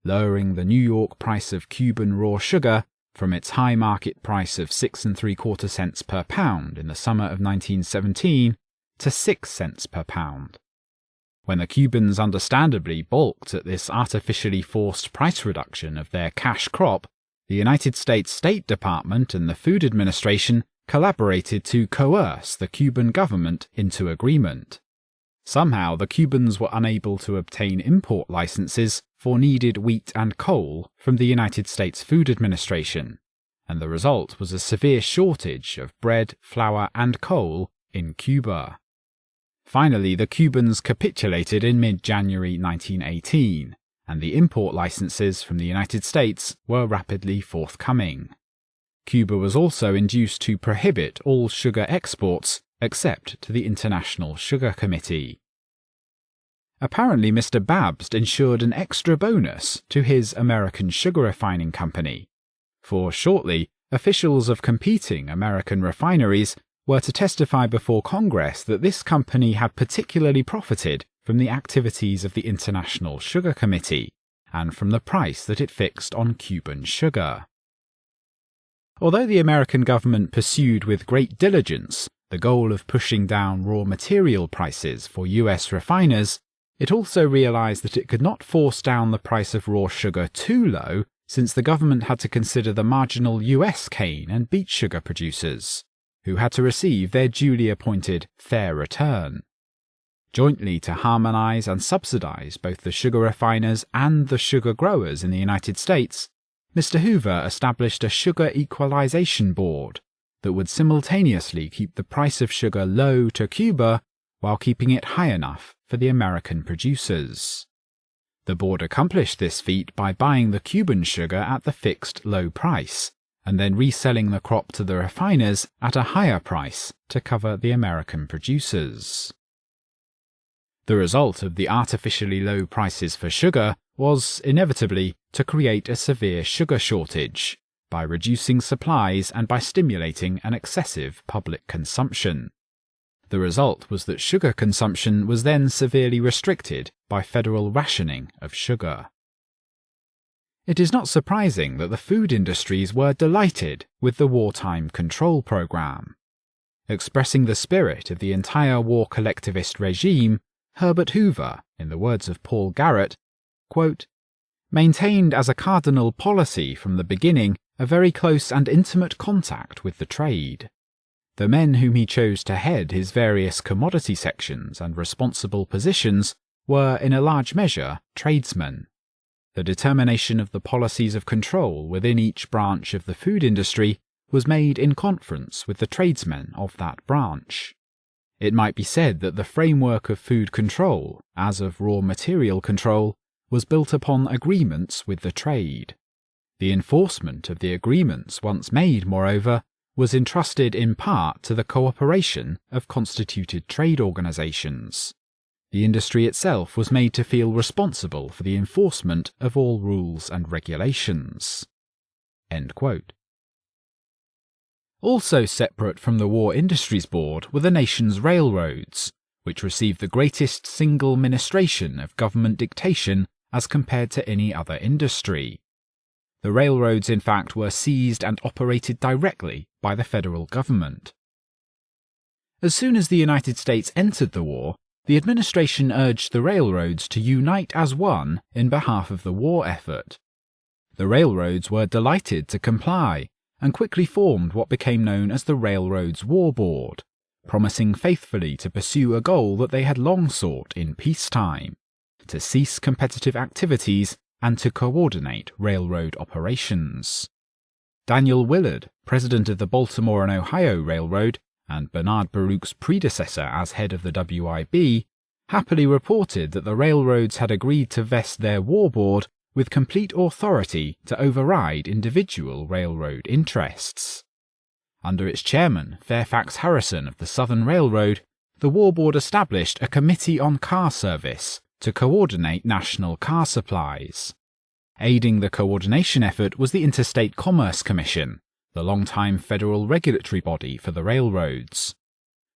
lowering the New York price of Cuban raw sugar from its high market price of 6.75 cents per pound in the summer of 1917 to 6 cents per pound. When the Cubans understandably balked at this artificially forced price reduction of their cash crop, the United States State Department and the Food Administration collaborated to coerce the Cuban government into agreement. Somehow the Cubans were unable to obtain import licenses for needed wheat and coal from the United States Food Administration, and the result was a severe shortage of bread, flour, and coal in Cuba. Finally, the Cubans capitulated in mid-January 1918, and the import licenses from the United States were rapidly forthcoming. Cuba was also induced to prohibit all sugar exports except to the International Sugar Committee. Apparently, Mr. Babst ensured an extra bonus to his American sugar refining company, for shortly, officials of competing American refineries were to testify before Congress that this company had particularly profited from the activities of the International Sugar Committee and from the price that it fixed on Cuban sugar. Although the American government pursued with great diligence the goal of pushing down raw material prices for US refiners, it also realized that it could not force down the price of raw sugar too low, since the government had to consider the marginal US cane and beet sugar producers, who had to receive their duly appointed fair return. Jointly to harmonize and subsidize both the sugar refiners and the sugar growers in the United States, Mr. Hoover established a Sugar Equalization Board that would simultaneously keep the price of sugar low to Cuba while keeping it high enough for the American producers. The board accomplished this feat by buying the Cuban sugar at the fixed low price, and then reselling the crop to the refiners at a higher price to cover the American producers. The result of the artificially low prices for sugar was, inevitably, to create a severe sugar shortage, by reducing supplies and by stimulating an excessive public consumption. The result was that sugar consumption was then severely restricted by federal rationing of sugar. It is not surprising that the food industries were delighted with the wartime control program. Expressing the spirit of the entire war collectivist regime, Herbert Hoover, in the words of Paul Garrett, quote, maintained as a cardinal policy from the beginning a very close and intimate contact with the trade. The men whom he chose to head his various commodity sections and responsible positions were in a large measure tradesmen. The determination of the policies of control within each branch of the food industry was made in conference with the tradesmen of that branch. It might be said that the framework of food control, as of raw material control, was built upon agreements with the trade. The enforcement of the agreements once made, moreover, was entrusted in part to the cooperation of constituted trade organizations. The industry itself was made to feel responsible for the enforcement of all rules and regulations. End quote. Also separate from the War Industries Board were the nation's railroads, which received the greatest single ministration of government dictation as compared to any other industry. The railroads, in fact, were seized and operated directly by the federal government. As soon as the United States entered the war, the administration urged the railroads to unite as one in behalf of the war effort. The railroads were delighted to comply and quickly formed what became known as the Railroads War Board, promising faithfully to pursue a goal that they had long sought in peacetime, to cease competitive activities and to coordinate railroad operations. Daniel Willard, president of the Baltimore and Ohio Railroad, and Bernard Baruch's predecessor as head of the WIB, happily reported that the railroads had agreed to vest their war board with complete authority to override individual railroad interests. Under its chairman, Fairfax Harrison of the Southern Railroad, the war board established a committee on car service to coordinate national car supplies. Aiding the coordination effort was the Interstate Commerce Commission, the longtime federal regulatory body for the railroads.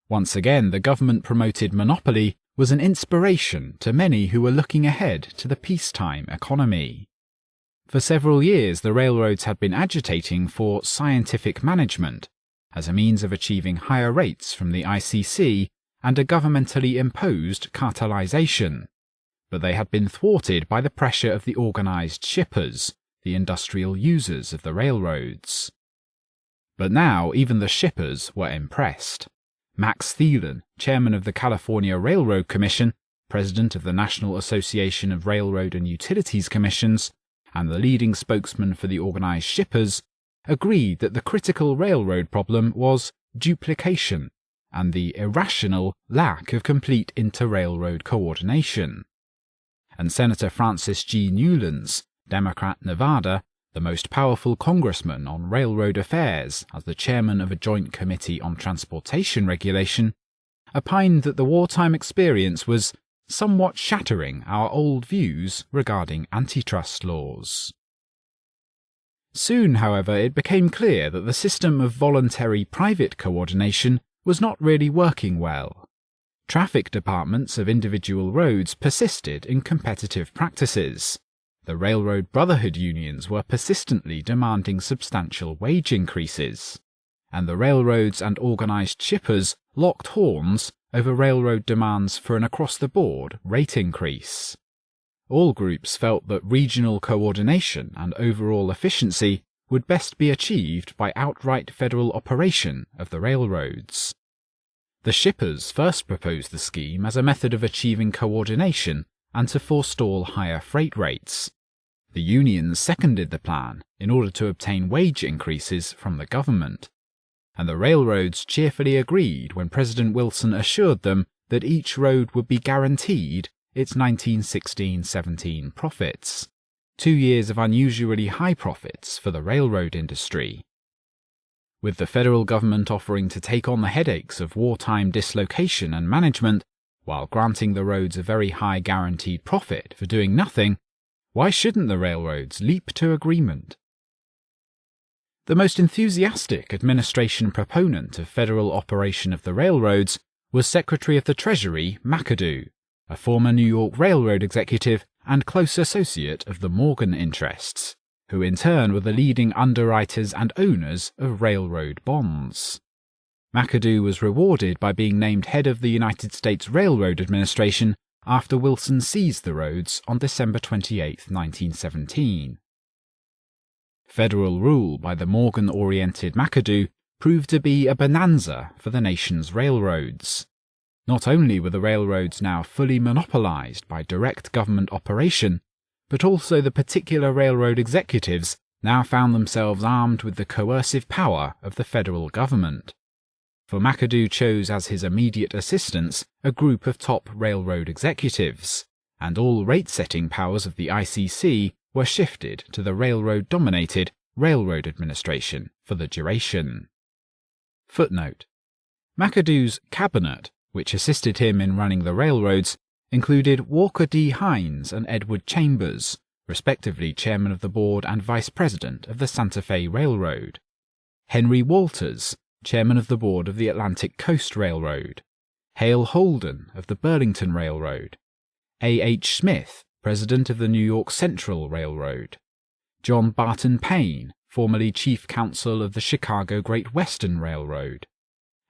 Once again, the government-promoted monopoly was an inspiration to many who were looking ahead to the peacetime economy. For several years, the railroads had been agitating for scientific management as a means of achieving higher rates from the ICC and a governmentally imposed cartelization, but they had been thwarted by the pressure of the organized shippers, the industrial users of the railroads. But now even the shippers were impressed. Max Thielen, chairman of the California Railroad Commission, president of the National Association of Railroad and Utilities Commissions, and the leading spokesman for the organized shippers, agreed that the critical railroad problem was duplication and the irrational lack of complete inter-railroad coordination. And Senator Francis G. Newlands, Democrat Nevada, the most powerful congressman on railroad affairs as the chairman of a joint committee on transportation regulation, opined that the wartime experience was somewhat shattering our old views regarding antitrust laws. Soon, however, it became clear that the system of voluntary private coordination was not really working well. Traffic departments of individual roads persisted in competitive practices. The railroad brotherhood unions were persistently demanding substantial wage increases, and the railroads and organized shippers locked horns over railroad demands for an across-the-board rate increase. All groups felt that regional coordination and overall efficiency would best be achieved by outright federal operation of the railroads. The shippers first proposed the scheme as a method of achieving coordination and to forestall higher freight rates. The unions seconded the plan in order to obtain wage increases from the government, and the railroads cheerfully agreed when President Wilson assured them that each road would be guaranteed its 1916-17 profits, 2 years of unusually high profits for the railroad industry. With the federal government offering to take on the headaches of wartime dislocation and management, while granting the roads a very high guaranteed profit for doing nothing, why shouldn't the railroads leap to agreement? The most enthusiastic administration proponent of federal operation of the railroads was Secretary of the Treasury McAdoo, a former New York Railroad executive and close associate of the Morgan interests, who in turn were the leading underwriters and owners of railroad bonds. McAdoo was rewarded by being named head of the United States Railroad Administration after Wilson seized the roads on December 28, 1917. Federal rule by the Morgan-oriented McAdoo proved to be a bonanza for the nation's railroads. Not only were the railroads now fully monopolized by direct government operation, but also the particular railroad executives now found themselves armed with the coercive power of the federal government. For McAdoo chose as his immediate assistants a group of top railroad executives, and all rate-setting powers of the ICC were shifted to the railroad-dominated Railroad Administration for the duration. Footnote: McAdoo's cabinet, which assisted him in running the railroads, included Walker D. Hines and Edward Chambers, respectively chairman of the board and vice president of the Santa Fe Railroad; Henry Walters, chairman of the board of the Atlantic Coast Railroad; Hale Holden of the Burlington Railroad; A. H. Smith, president of the New York Central Railroad; John Barton Payne, formerly chief counsel of the Chicago Great Western Railroad;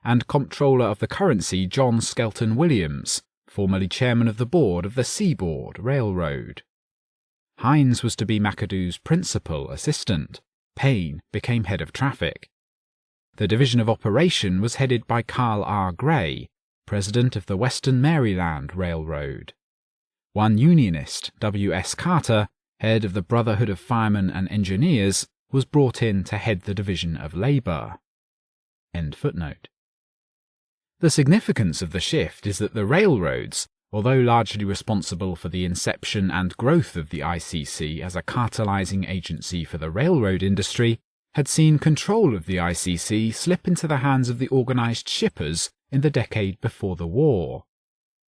and Comptroller of the Currency John Skelton Williams, formerly chairman of the board of the Seaboard Railroad. Hines was to be McAdoo's principal assistant. Payne became head of traffic. The division of operation was headed by Carl R. Gray, president of the Western Maryland Railroad. One unionist, W. S. Carter, head of the Brotherhood of Firemen and Engineers, was brought in to head the division of labor. End footnote. The significance of the shift is that the railroads, although largely responsible for the inception and growth of the ICC as a cartelizing agency for the railroad industry, had seen control of the ICC slip into the hands of the organized shippers in the decade before the war.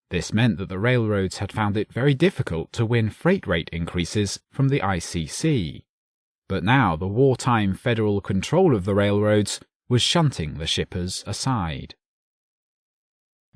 This meant that the railroads had found it very difficult to win freight rate increases from the ICC. But now the wartime federal control of the railroads was shunting the shippers aside.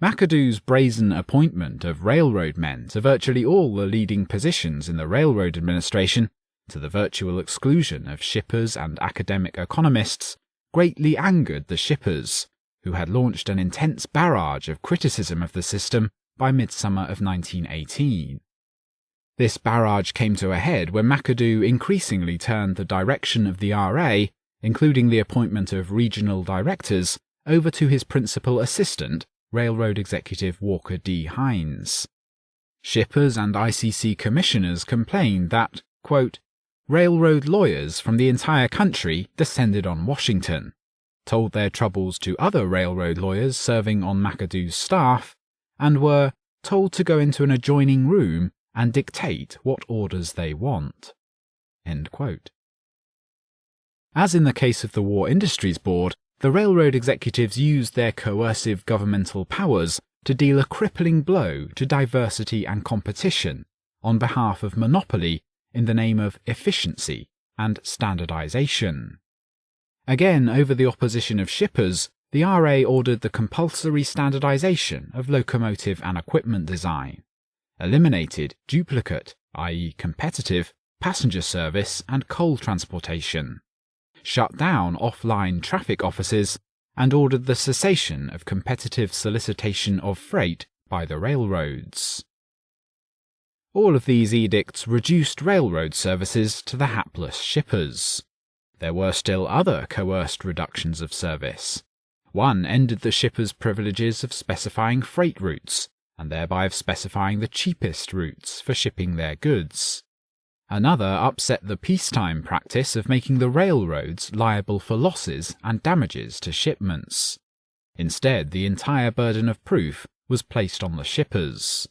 McAdoo's brazen appointment of railroad men to virtually all the leading positions in the railroad administration to the virtual exclusion of shippers and academic economists, greatly angered the shippers, who had launched an intense barrage of criticism of the system by midsummer of 1918. This barrage came to a head when McAdoo increasingly turned the direction of the RA, including the appointment of regional directors, over to his principal assistant, Railroad Executive Walker D. Hines. Shippers and ICC commissioners complained that, quote, railroad lawyers from the entire country descended on Washington, told their troubles to other railroad lawyers serving on McAdoo's staff, and were told to go into an adjoining room and dictate what orders they want. End quote. As in the case of the War Industries Board, the railroad executives used their coercive governmental powers to deal a crippling blow to diversity and competition on behalf of monopoly in the name of efficiency and standardization. Again, over the opposition of shippers, the RA ordered the compulsory standardization of locomotive and equipment design, eliminated duplicate, i.e. competitive, passenger service and coal transportation, shut down offline traffic offices, and ordered the cessation of competitive solicitation of freight by the railroads. All of these edicts reduced railroad services to the hapless shippers. There were still other coerced reductions of service. One ended the shippers' privileges of specifying freight routes, and thereby of specifying the cheapest routes for shipping their goods. Another upset the peacetime practice of making the railroads liable for losses and damages to shipments. Instead, the entire burden of proof was placed on the shippers.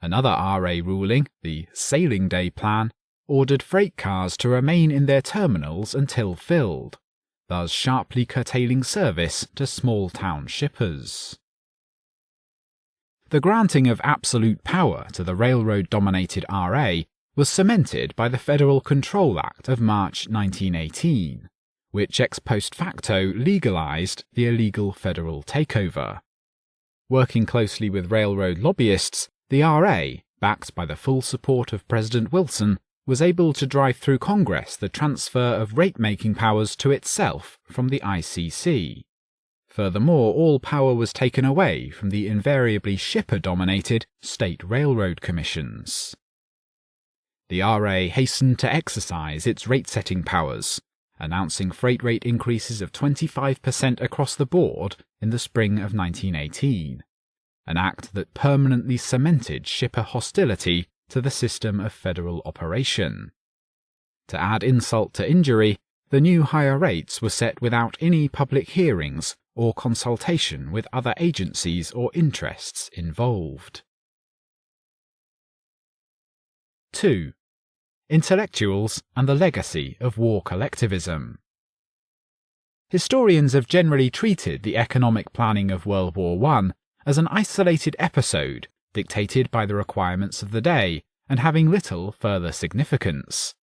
Another RA ruling, the Sailing Day Plan, ordered freight cars to remain in their terminals until filled, thus sharply curtailing service to small-town shippers. The granting of absolute power to the railroad-dominated RA was cemented by the Federal Control Act of March 1918, which ex post facto legalized the illegal federal takeover. Working closely with railroad lobbyists, the RA, backed by the full support of President Wilson, was able to drive through Congress the transfer of rate-making powers to itself from the ICC. Furthermore, all power was taken away from the invariably shipper-dominated state railroad commissions. The RA hastened to exercise its rate-setting powers, announcing freight rate increases of 25% across the board in the spring of 1918, an act that permanently cemented shipper hostility to the system of federal operation. To add insult to injury, the new higher rates were set without any public hearings or consultation with other agencies or interests involved. 2. Intellectuals and the legacy of war collectivism. Historians have generally treated the economic planning of World War I as an isolated episode dictated by the requirements of the day and having little further significance.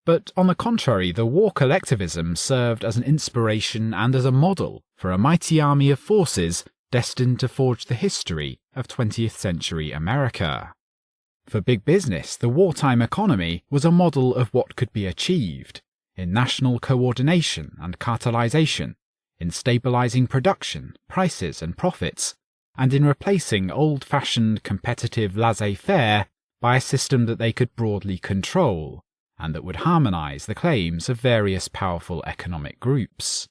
But on the contrary, the war collectivism served as an inspiration and as a model for a mighty army of forces destined to forge the history of 20th century America. For big business, the wartime economy was a model of what could be achieved in national coordination and cartelization, in stabilizing production, prices and profits, and in replacing old-fashioned competitive laissez-faire by a system that they could broadly control, and that would harmonize the claims of various powerful economic groups.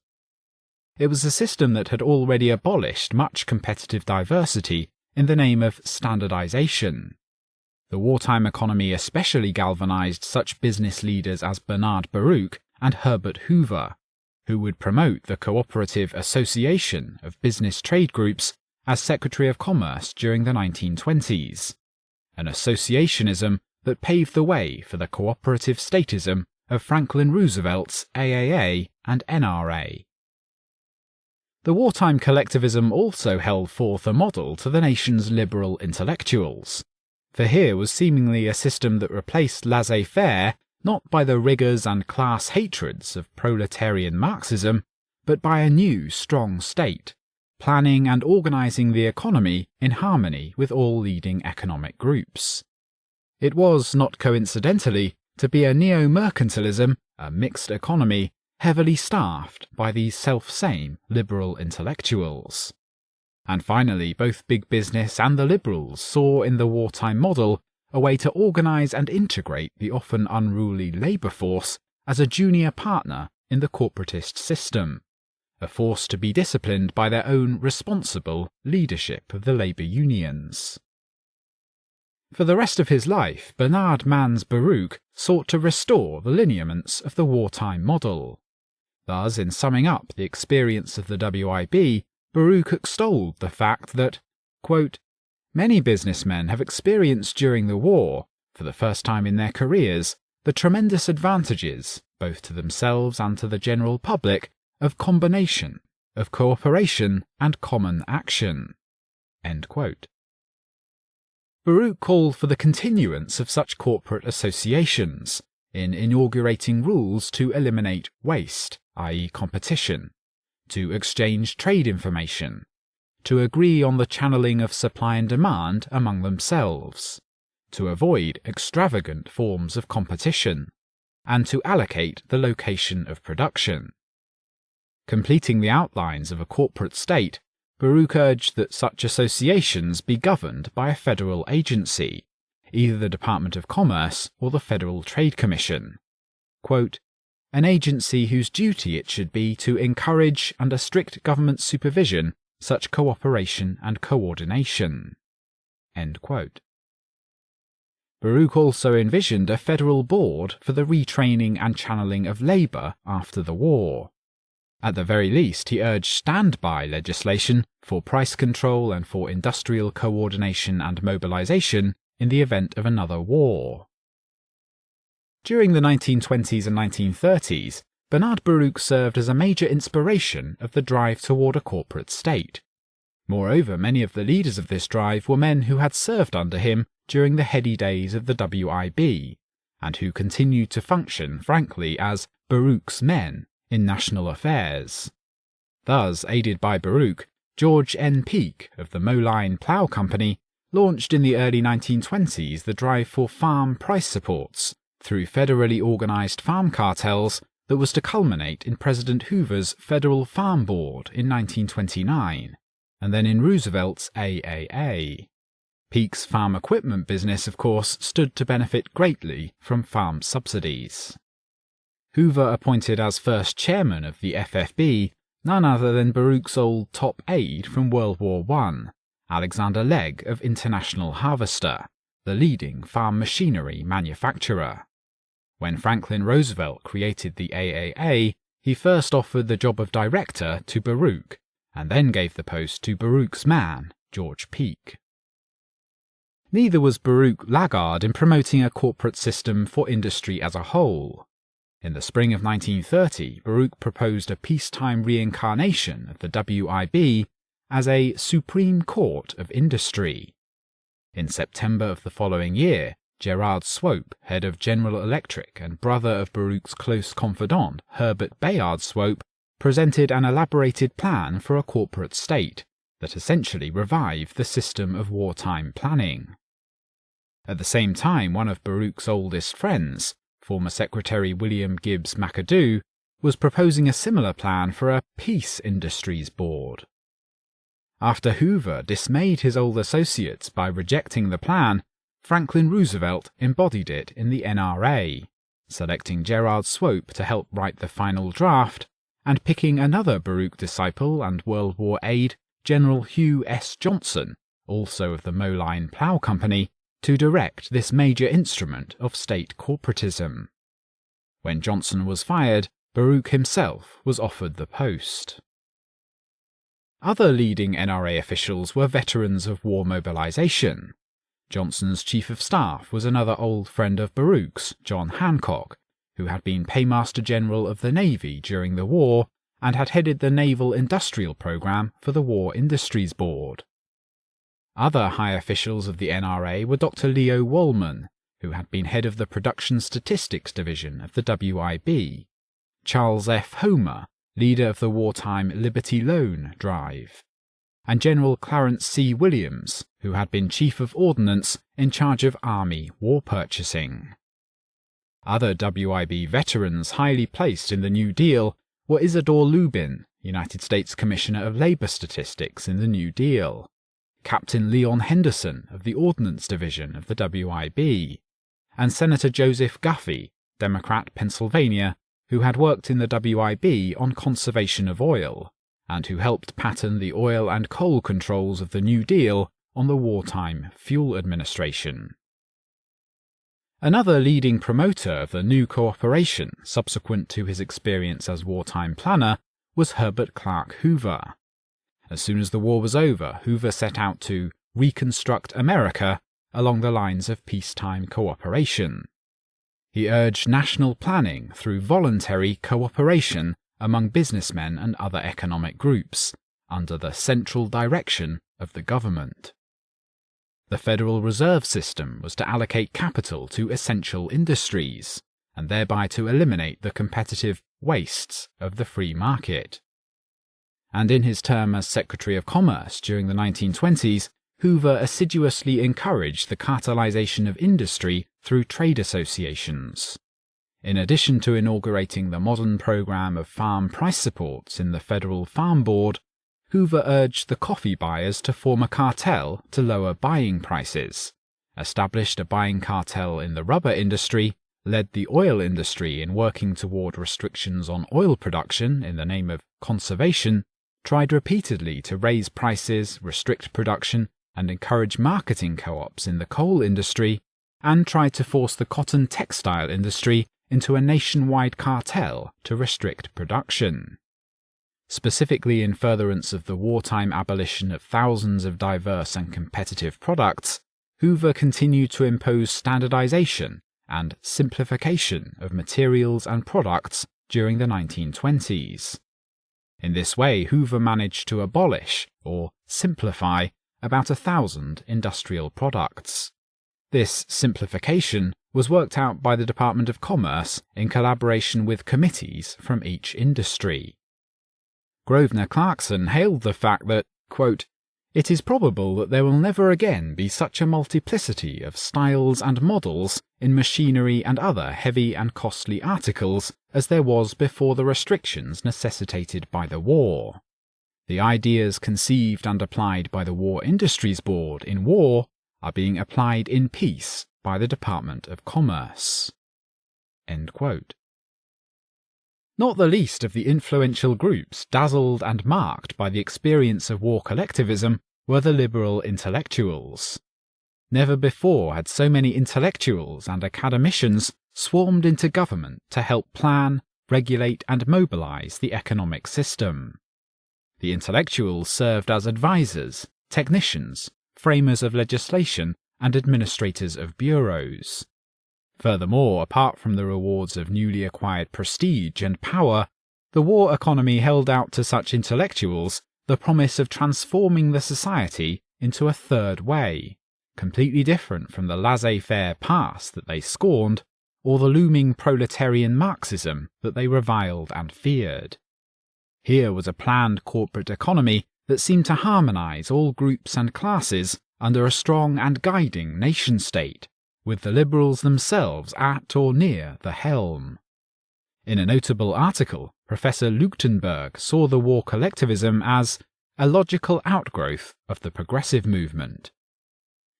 It was a system that had already abolished much competitive diversity in the name of standardization. The wartime economy especially galvanized such business leaders as Bernard Baruch and Herbert Hoover, who would promote the Cooperative Association of Business Trade Groups as Secretary of Commerce during the 1920s, an associationism that paved the way for the cooperative statism of Franklin Roosevelt's AAA and NRA. The wartime collectivism also held forth a model to the nation's liberal intellectuals, for here was seemingly a system that replaced laissez-faire not by the rigours and class hatreds of proletarian Marxism, but by a new, strong state, planning and organising the economy in harmony with all leading economic groups. It was, not coincidentally, to be a neo-mercantilism, a mixed economy, heavily staffed by these self-same liberal intellectuals. And finally, both big business and the liberals saw in the wartime model a way to organise and integrate the often unruly labour force as a junior partner in the corporatist system, a force to be disciplined by their own responsible leadership of the labour unions. For the rest of his life, Bernard Mans Baruch sought to restore the lineaments of the wartime model. Thus, in summing up the experience of the WIB, Baruch extolled the fact that, quote, "Many businessmen have experienced during the war, for the first time in their careers, the tremendous advantages, both to themselves and to the general public, of combination, of cooperation and common action." End quote. Baruch called for the continuance of such corporate associations, in inaugurating rules to eliminate waste, i.e. competition, to exchange trade information, to agree on the channeling of supply and demand among themselves, to avoid extravagant forms of competition, and to allocate the location of production. Completing the outlines of a corporate state, Baruch urged that such associations be governed by a federal agency, either the Department of Commerce or the Federal Trade Commission. Quote, "An agency whose duty it should be to encourage, under strict government supervision, such cooperation and coordination." End quote. Baruch also envisioned a federal board for the retraining and channeling of labour after the war. At the very least, he urged standby legislation for price control and for industrial coordination and mobilization in the event of another war. During the 1920s and 1930s, Bernard Baruch served as a major inspiration of the drive toward a corporate state. Moreover, many of the leaders of this drive were men who had served under him during the heady days of the WIB, and who continued to function, frankly, as Baruch's men in national affairs. Thus, aided by Baruch, George N. Peake of the Moline Plough Company launched in the early 1920s the drive for farm price supports through federally organized farm cartels that was to culminate in President Hoover's Federal Farm Board in 1929, and then in Roosevelt's AAA. Peake's farm equipment business, of course, stood to benefit greatly from farm subsidies. Hoover appointed as first chairman of the FFB none other than Baruch's old top aide from World War I, Alexander Legg of International Harvester, the leading farm machinery manufacturer. When Franklin Roosevelt created the AAA, he first offered the job of director to Baruch, and then gave the post to Baruch's man, George Peake. Neither was Baruch laggard in promoting a corporate system for industry as a whole. In the spring of 1930, Baruch proposed a peacetime reincarnation of the WIB as a Supreme Court of Industry. In September of the following year, Gerard Swope, head of General Electric and brother of Baruch's close confidant Herbert Bayard Swope, presented an elaborated plan for a corporate state that essentially revived the system of wartime planning. At the same time, one of Baruch's oldest friends, former Secretary William Gibbs McAdoo, was proposing a similar plan for a peace industries board. After Hoover dismayed his old associates by rejecting the plan, Franklin Roosevelt embodied it in the NRA, selecting Gerard Swope to help write the final draft, and picking another Baruch disciple and World War aide, General Hugh S. Johnson, also of the Moline Plough Company, to direct this major instrument of state corporatism. When Johnson was fired, Baruch himself was offered the post. Other leading NRA officials were veterans of war mobilization. Johnson's chief of staff was another old friend of Baruch's, John Hancock, who had been Paymaster General of the Navy during the war and had headed the Naval Industrial Program for the War Industries Board. Other high officials of the NRA were Dr. Leo Wollman, who had been head of the Production Statistics Division of the WIB, Charles F. Homer, leader of the wartime Liberty Loan Drive, and General Clarence C. Williams, who had been Chief of Ordnance in charge of Army war purchasing. Other WIB veterans highly placed in the New Deal were Isidore Lubin, United States Commissioner of Labor Statistics in the New Deal, Captain Leon Henderson of the Ordnance Division of the WIB, and Senator Joseph Guffey, Democrat, Pennsylvania, who had worked in the WIB on conservation of oil, and who helped pattern the oil and coal controls of the New Deal on the wartime fuel administration. Another leading promoter of the new cooperation subsequent to his experience as wartime planner was Herbert Clark Hoover. As soon as the war was over, Hoover set out to reconstruct America along the lines of peacetime cooperation. He urged national planning through voluntary cooperation among businessmen and other economic groups, under the central direction of the government. The Federal Reserve System was to allocate capital to essential industries, and thereby to eliminate the competitive wastes of the free market. And in his term as Secretary of Commerce during the 1920s, Hoover assiduously encouraged the cartelization of industry through trade associations. In addition to inaugurating the modern program of farm price supports in the Federal Farm Board, Hoover urged the coffee buyers to form a cartel to lower buying prices, established a buying cartel in the rubber industry, led the oil industry in working toward restrictions on oil production in the name of conservation, tried repeatedly to raise prices, restrict production, and encourage marketing co-ops in the coal industry, and tried to force the cotton textile industry into a nationwide cartel to restrict production. Specifically in furtherance of the wartime abolition of thousands of diverse and competitive products, Hoover continued to impose standardization and simplification of materials and products during the 1920s. In this way, Hoover managed to abolish, or simplify, about 1,000 industrial products. This simplification was worked out by the Department of Commerce in collaboration with committees from each industry. Grosvenor Clarkson hailed the fact that, quote, "It is probable that there will never again be such a multiplicity of styles and models in machinery and other heavy and costly articles as there was before the restrictions necessitated by the war. The ideas conceived and applied by the War Industries Board in war are being applied in peace by the Department of Commerce." End quote. Not the least of the influential groups dazzled and marked by the experience of war collectivism were the liberal intellectuals. Never before had so many intellectuals and academicians swarmed into government to help plan, regulate, and mobilize the economic system. The intellectuals served as advisors, technicians, framers of legislation, and administrators of bureaus. Furthermore, apart from the rewards of newly acquired prestige and power, the war economy held out to such intellectuals the promise of transforming the society into a third way, completely different from the laissez-faire past that they scorned, or the looming proletarian Marxism that they reviled and feared. Here was a planned corporate economy that seemed to harmonize all groups and classes under a strong and guiding nation-state, with the liberals themselves at or near the helm. In a notable article, Professor Leuchtenberg saw the war collectivism as a logical outgrowth of the progressive movement.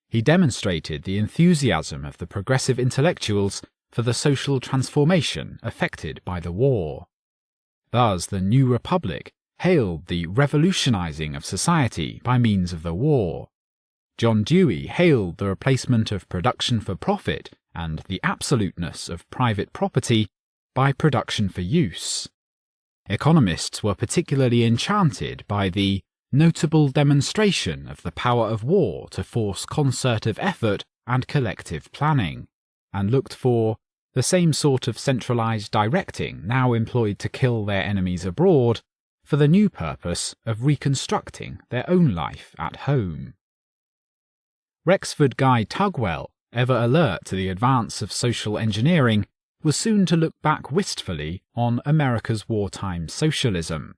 He demonstrated the enthusiasm of the progressive intellectuals for the social transformation effected by the war. Thus, the New Republic hailed the revolutionizing of society by means of the war. John Dewey hailed the replacement of production for profit and the absoluteness of private property by production for use. Economists were particularly enchanted by the notable demonstration of the power of war to force concerted effort and collective planning, and looked for the same sort of centralized directing now employed to kill their enemies abroad for the new purpose of reconstructing their own life at home. Rexford Guy Tugwell, ever alert to the advance of social engineering, was soon to look back wistfully on America's wartime socialism.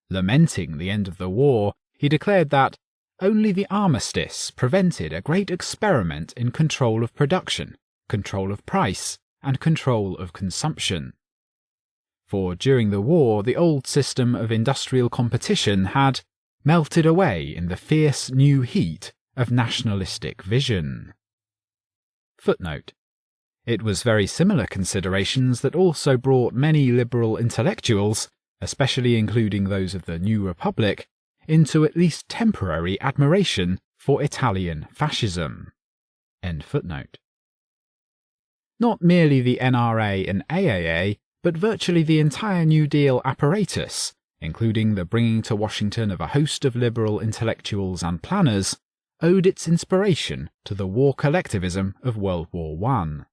Lamenting the end of the war, he declared that only the armistice prevented a great experiment in control of production, control of price, and control of consumption. For during the war, the old system of industrial competition had melted away in the fierce new heat of nationalistic vision. Footnote: it was very similar considerations that also brought many liberal intellectuals, especially including those of the New Republic, into at least temporary admiration for Italian fascism. End footnote. Not merely the NRA and AAA, but virtually the entire New Deal apparatus, including the bringing to Washington of a host of liberal intellectuals and planners, owed its inspiration to the war collectivism of World War I.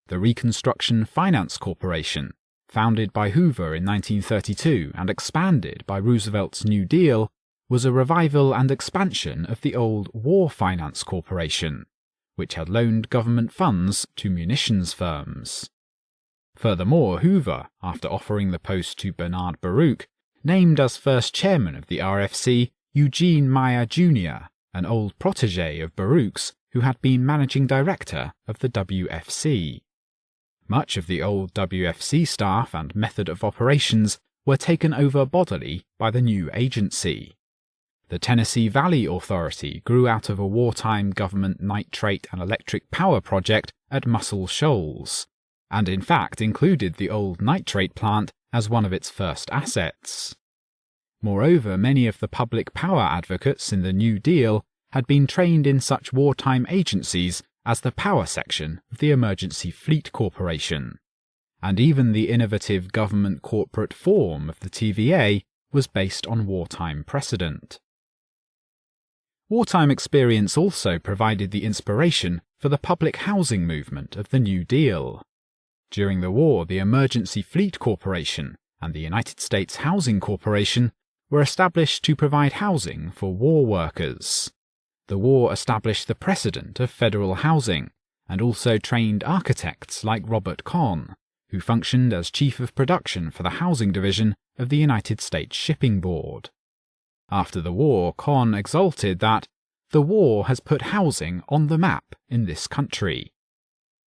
The Reconstruction Finance Corporation, founded by Hoover in 1932 and expanded by Roosevelt's New Deal, was a revival and expansion of the old War Finance Corporation, which had loaned government funds to munitions firms. Furthermore, Hoover, after offering the post to Bernard Baruch, named as first chairman of the RFC Eugene Meyer Jr., an old protégé of Baruch's who had been managing director of the WFC. Much of the old WFC staff and method of operations were taken over bodily by the new agency. The Tennessee Valley Authority grew out of a wartime government nitrate and electric power project at Muscle Shoals, and in fact included the old nitrate plant as one of its first assets. Moreover, many of the public power advocates in the New Deal had been trained in such wartime agencies as the Power Section of the Emergency Fleet Corporation, and even the innovative government corporate form of the TVA was based on wartime precedent. Wartime experience also provided the inspiration for the public housing movement of the New Deal. During the war, the Emergency Fleet Corporation and the United States Housing Corporation were established to provide housing for war workers. The war established the precedent of federal housing and also trained architects like Robert Conn, who functioned as chief of production for the housing division of the United States Shipping Board. After the war, Conn exulted that the war has put housing on the map in this country.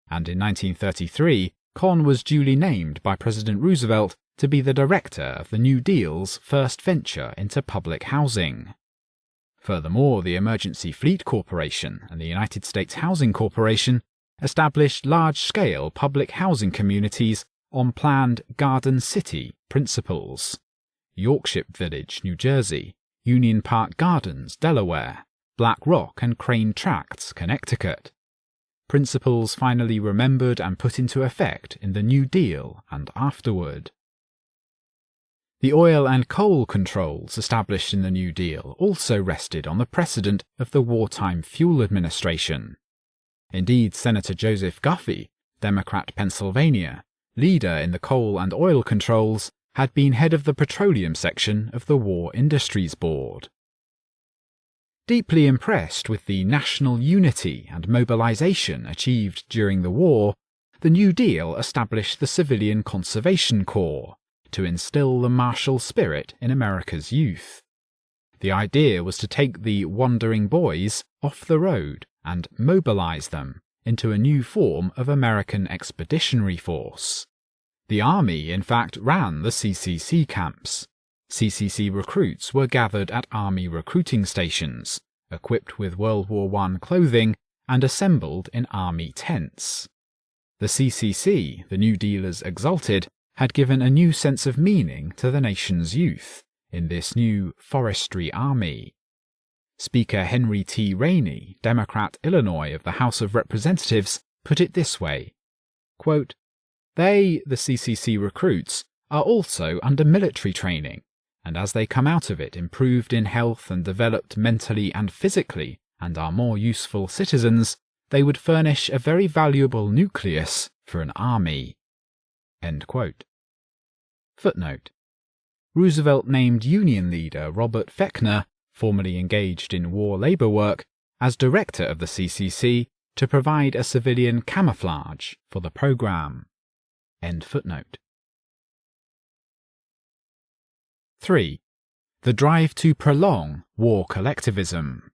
And in 1933, Conn was duly named by President Roosevelt to be the director of the New Deal's first venture into public housing. Furthermore, the Emergency Fleet Corporation and the United States Housing Corporation established large-scale public housing communities on planned Garden City principles. Yorkshire Village, New Jersey, Union Park Gardens, Delaware, Black Rock and Crane Tracts, Connecticut. Principles finally remembered and put into effect in the New Deal and afterward. The oil and coal controls established in the New Deal also rested on the precedent of the Wartime Fuel Administration. Indeed, Senator Joseph Guffey, Democrat Pennsylvania, leader in the coal and oil controls, had been head of the petroleum section of the War Industries Board. Deeply impressed with the national unity and mobilization achieved during the war, the New Deal established the Civilian Conservation Corps to instill the martial spirit in America's youth. The idea was to take the wandering boys off the road and mobilize them into a new form of American expeditionary force. The Army, in fact, ran the CCC camps. CCC recruits were gathered at Army recruiting stations, equipped with World War I clothing, and assembled in Army tents. The CCC, the New Dealers exulted, had given a new sense of meaning to the nation's youth in this new forestry army. Speaker Henry T. Rainey, Democrat Illinois of the House of Representatives, put it this way, quote, "They, the CCC recruits, are also under military training, and as they come out of it improved in health and developed mentally and physically and are more useful citizens, they would furnish a very valuable nucleus for an army." End quote. Footnote: Roosevelt named Union leader Robert Fechner, formerly engaged in war labor work, as director of the CCC to provide a civilian camouflage for the program. End footnote. 3. The drive to prolong war collectivism.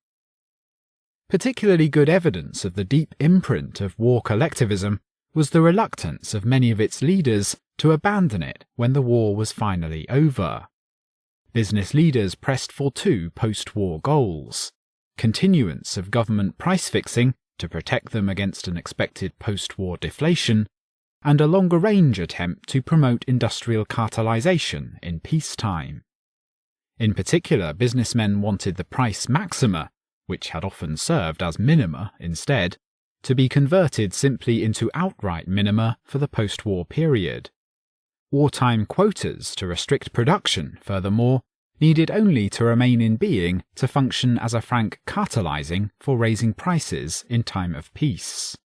Particularly good evidence of the deep imprint of war collectivism was the reluctance of many of its leaders to abandon it when the war was finally over. Business leaders pressed for two post-war goals: continuance of government price fixing to protect them against an expected post-war deflation, and a longer-range attempt to promote industrial cartelization in peacetime. In particular, businessmen wanted the price maxima, which had often served as minima instead, to be converted simply into outright minima for the post-war period. Wartime quotas to restrict production, furthermore, needed only to remain in being to function as a frank cartelizing for raising prices in time of peace.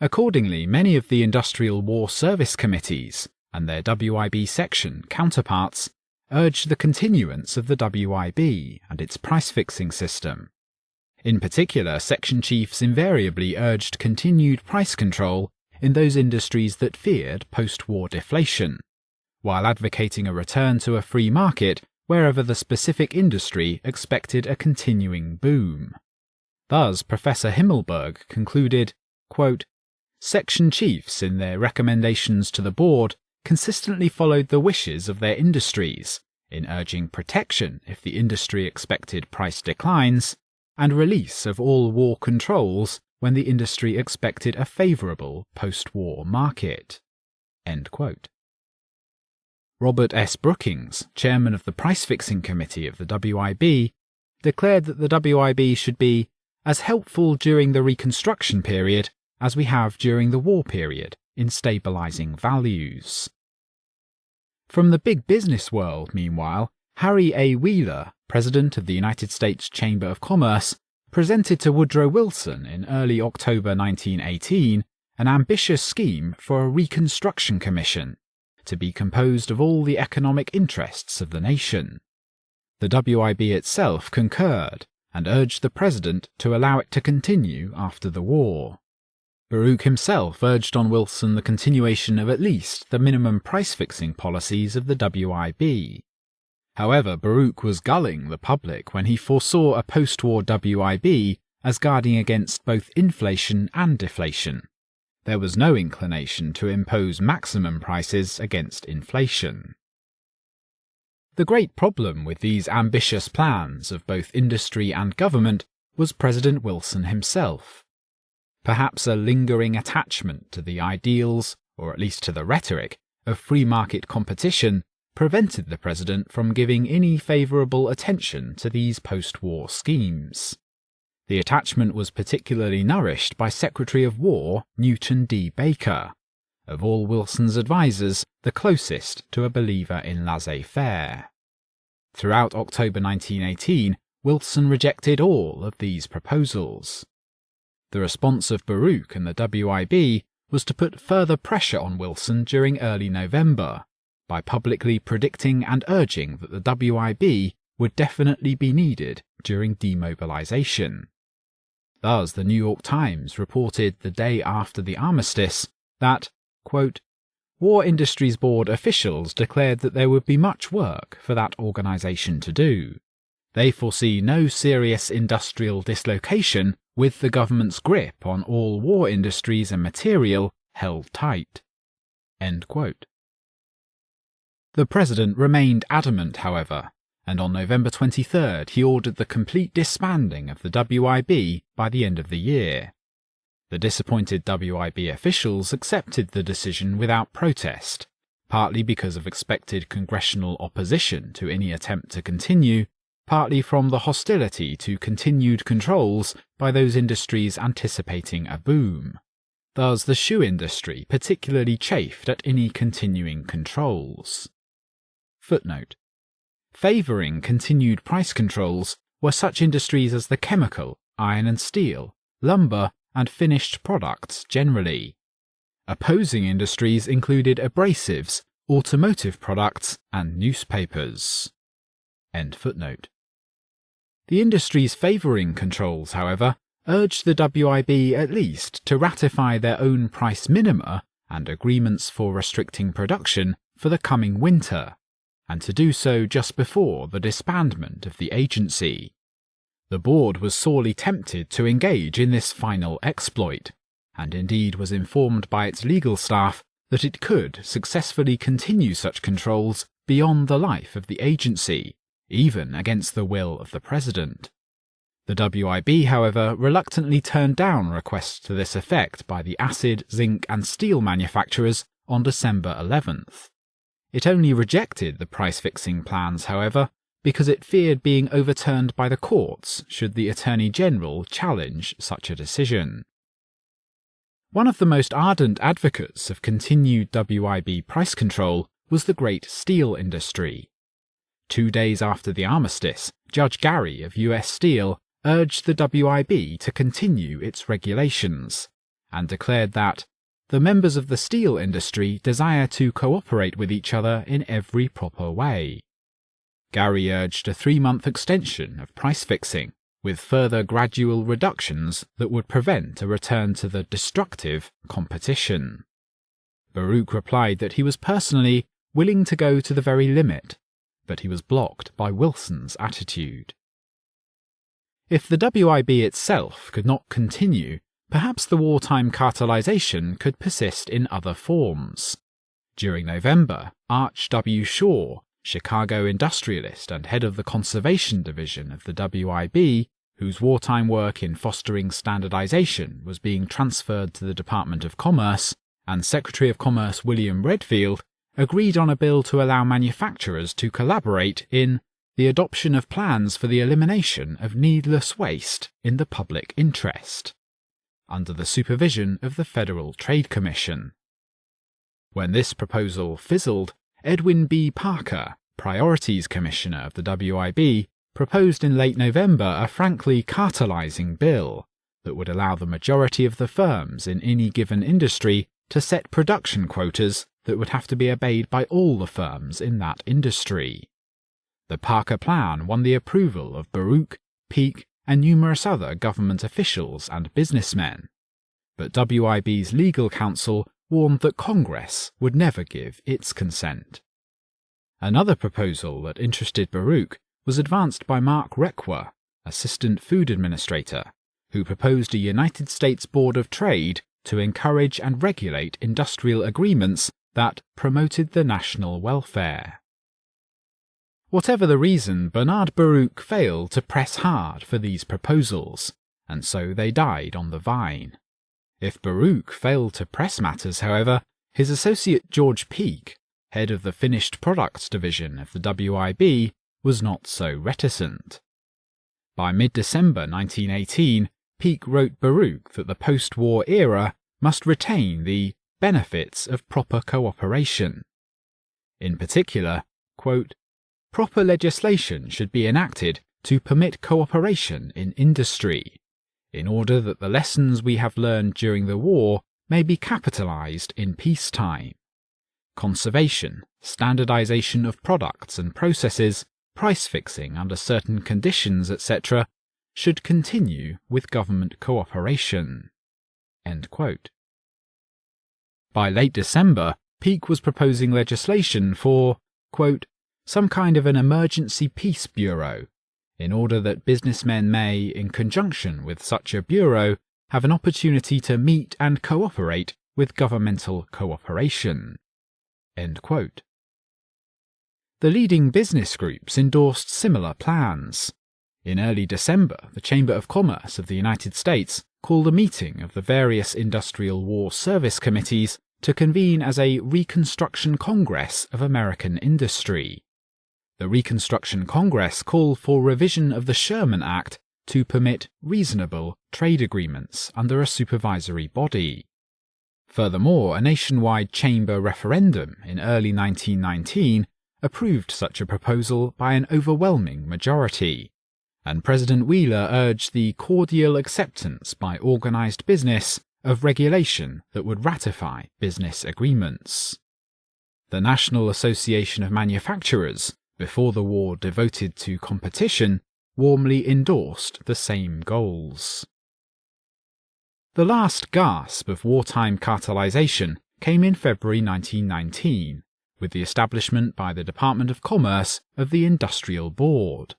Accordingly, many of the Industrial War Service Committees and their WIB section counterparts urged the continuance of the WIB and its price-fixing system. In particular, section chiefs invariably urged continued price control in those industries that feared post-war deflation, while advocating a return to a free market wherever the specific industry expected a continuing boom. Thus, Professor Himmelberg concluded, quote, "Section chiefs in their recommendations to the board consistently followed the wishes of their industries in urging protection if the industry expected price declines, and release of all war controls when the industry expected a favourable post-war market." End quote. Robert S. Brookings, chairman of the price-fixing committee of the WIB, declared that the WIB should be as helpful during the Reconstruction period as we have during the war period in stabilising values. From the big business world, meanwhile, Harry A. Wheeler, president of the United States Chamber of Commerce, presented to Woodrow Wilson in early October 1918 an ambitious scheme for a Reconstruction Commission to be composed of all the economic interests of the nation. The WIB itself concurred and urged the president to allow it to continue after the war. Baruch himself urged on Wilson the continuation of at least the minimum price-fixing policies of the WIB. However, Baruch was gulling the public when he foresaw a post-war WIB as guarding against both inflation and deflation. There was no inclination to impose maximum prices against inflation. The great problem with these ambitious plans of both industry and government was President Wilson himself. Perhaps a lingering attachment to the ideals, or at least to the rhetoric, of free market competition prevented the president from giving any favourable attention to these post-war schemes. The attachment was particularly nourished by Secretary of War Newton D. Baker, of all Wilson's advisers the closest to a believer in laissez-faire. Throughout October 1918, Wilson rejected all of these proposals. The response of Baruch and the WIB was to put further pressure on Wilson during early November, by publicly predicting and urging that the WIB would definitely be needed during demobilization. Thus, the New York Times reported the day after the armistice that, quote, "War Industries Board officials declared that there would be much work for that organization to do. They foresee no serious industrial dislocation with the government's grip on all war industries and material held tight." End quote. The president remained adamant, however, and on November 23rd he ordered the complete disbanding of the WIB by the end of the year. The disappointed WIB officials accepted the decision without protest, partly because of expected congressional opposition to any attempt to continue, partly from the hostility to continued controls by those industries anticipating a boom. Thus the shoe industry particularly chafed at any continuing controls. Footnote: favouring continued price controls were such industries as the chemical, iron and steel, lumber, and finished products generally. Opposing industries included abrasives, automotive products, and newspapers. End footnote. The industries favouring controls, however, urged the WIB at least to ratify their own price minima and agreements for restricting production for the coming winter, and to do so just before the disbandment of the agency. The board was sorely tempted to engage in this final exploit, and indeed was informed by its legal staff that it could successfully continue such controls beyond the life of the agency, even against the will of the President. The WIB, however, reluctantly turned down requests to this effect by the acid, zinc and steel manufacturers on December 11th. It only rejected the price-fixing plans, however, because it feared being overturned by the courts should the Attorney General challenge such a decision. One of the most ardent advocates of continued WIB price control was the great steel industry. 2 days after the armistice, Judge Gary of US Steel urged the WIB to continue its regulations, and declared that the members of the steel industry desire to cooperate with each other in every proper way. Gary urged a 3-month extension of price fixing, with further gradual reductions that would prevent a return to the destructive competition. Baruch replied that he was personally willing to go to the very limit, but he was blocked by Wilson's attitude. If the WIB itself could not continue, perhaps the wartime cartelization could persist in other forms. During November, Arch W. Shaw, Chicago industrialist and head of the conservation division of the WIB, whose wartime work in fostering standardization was being transferred to the Department of Commerce, and Secretary of Commerce William Redfield, agreed on a bill to allow manufacturers to collaborate in the adoption of plans for the elimination of needless waste in the public interest, under the supervision of the Federal Trade Commission. When this proposal fizzled, Edwin B. Parker, Priorities Commissioner of the WIB, proposed in late November a frankly cartelizing bill that would allow the majority of the firms in any given industry to set production quotas that would have to be obeyed by all the firms in that industry. The Parker Plan won the approval of Baruch, Peake, and numerous other government officials and businessmen, but WIB's legal counsel warned that Congress would never give its consent. Another proposal that interested Baruch was advanced by Mark Requa, Assistant Food Administrator, who proposed a United States Board of Trade to encourage and regulate industrial agreements that promoted the national welfare. Whatever the reason, Bernard Baruch failed to press hard for these proposals, and so they died on the vine. If Baruch failed to press matters, however, his associate George Peake, head of the finished products division of the WIB, was not so reticent. By mid-December 1918, Peake wrote Baruch that the post-war era must retain the benefits of proper cooperation. In particular, quote, proper legislation should be enacted to permit cooperation in industry, in order that the lessons we have learned during the war may be capitalized in peacetime. Conservation, standardization of products and processes, price fixing under certain conditions, etc., should continue with government cooperation. End quote. By late December, Peake was proposing legislation for, quote, some kind of an emergency peace bureau, in order that businessmen may, in conjunction with such a bureau, have an opportunity to meet and cooperate with governmental cooperation. End quote. The leading business groups endorsed similar plans. In early December, the Chamber of Commerce of the United States called a meeting of the various industrial war service committees to convene as a Reconstruction Congress of American Industry. The Reconstruction Congress called for revision of the Sherman Act to permit reasonable trade agreements under a supervisory body. Furthermore, a nationwide chamber referendum in early 1919 approved such a proposal by an overwhelming majority, and President Wheeler urged the cordial acceptance by organized business of regulation that would ratify business agreements. The National Association of Manufacturers, before the war devoted to competition, warmly endorsed the same goals. The last gasp of wartime cartelization came in February 1919, with the establishment by the Department of Commerce of the Industrial Board.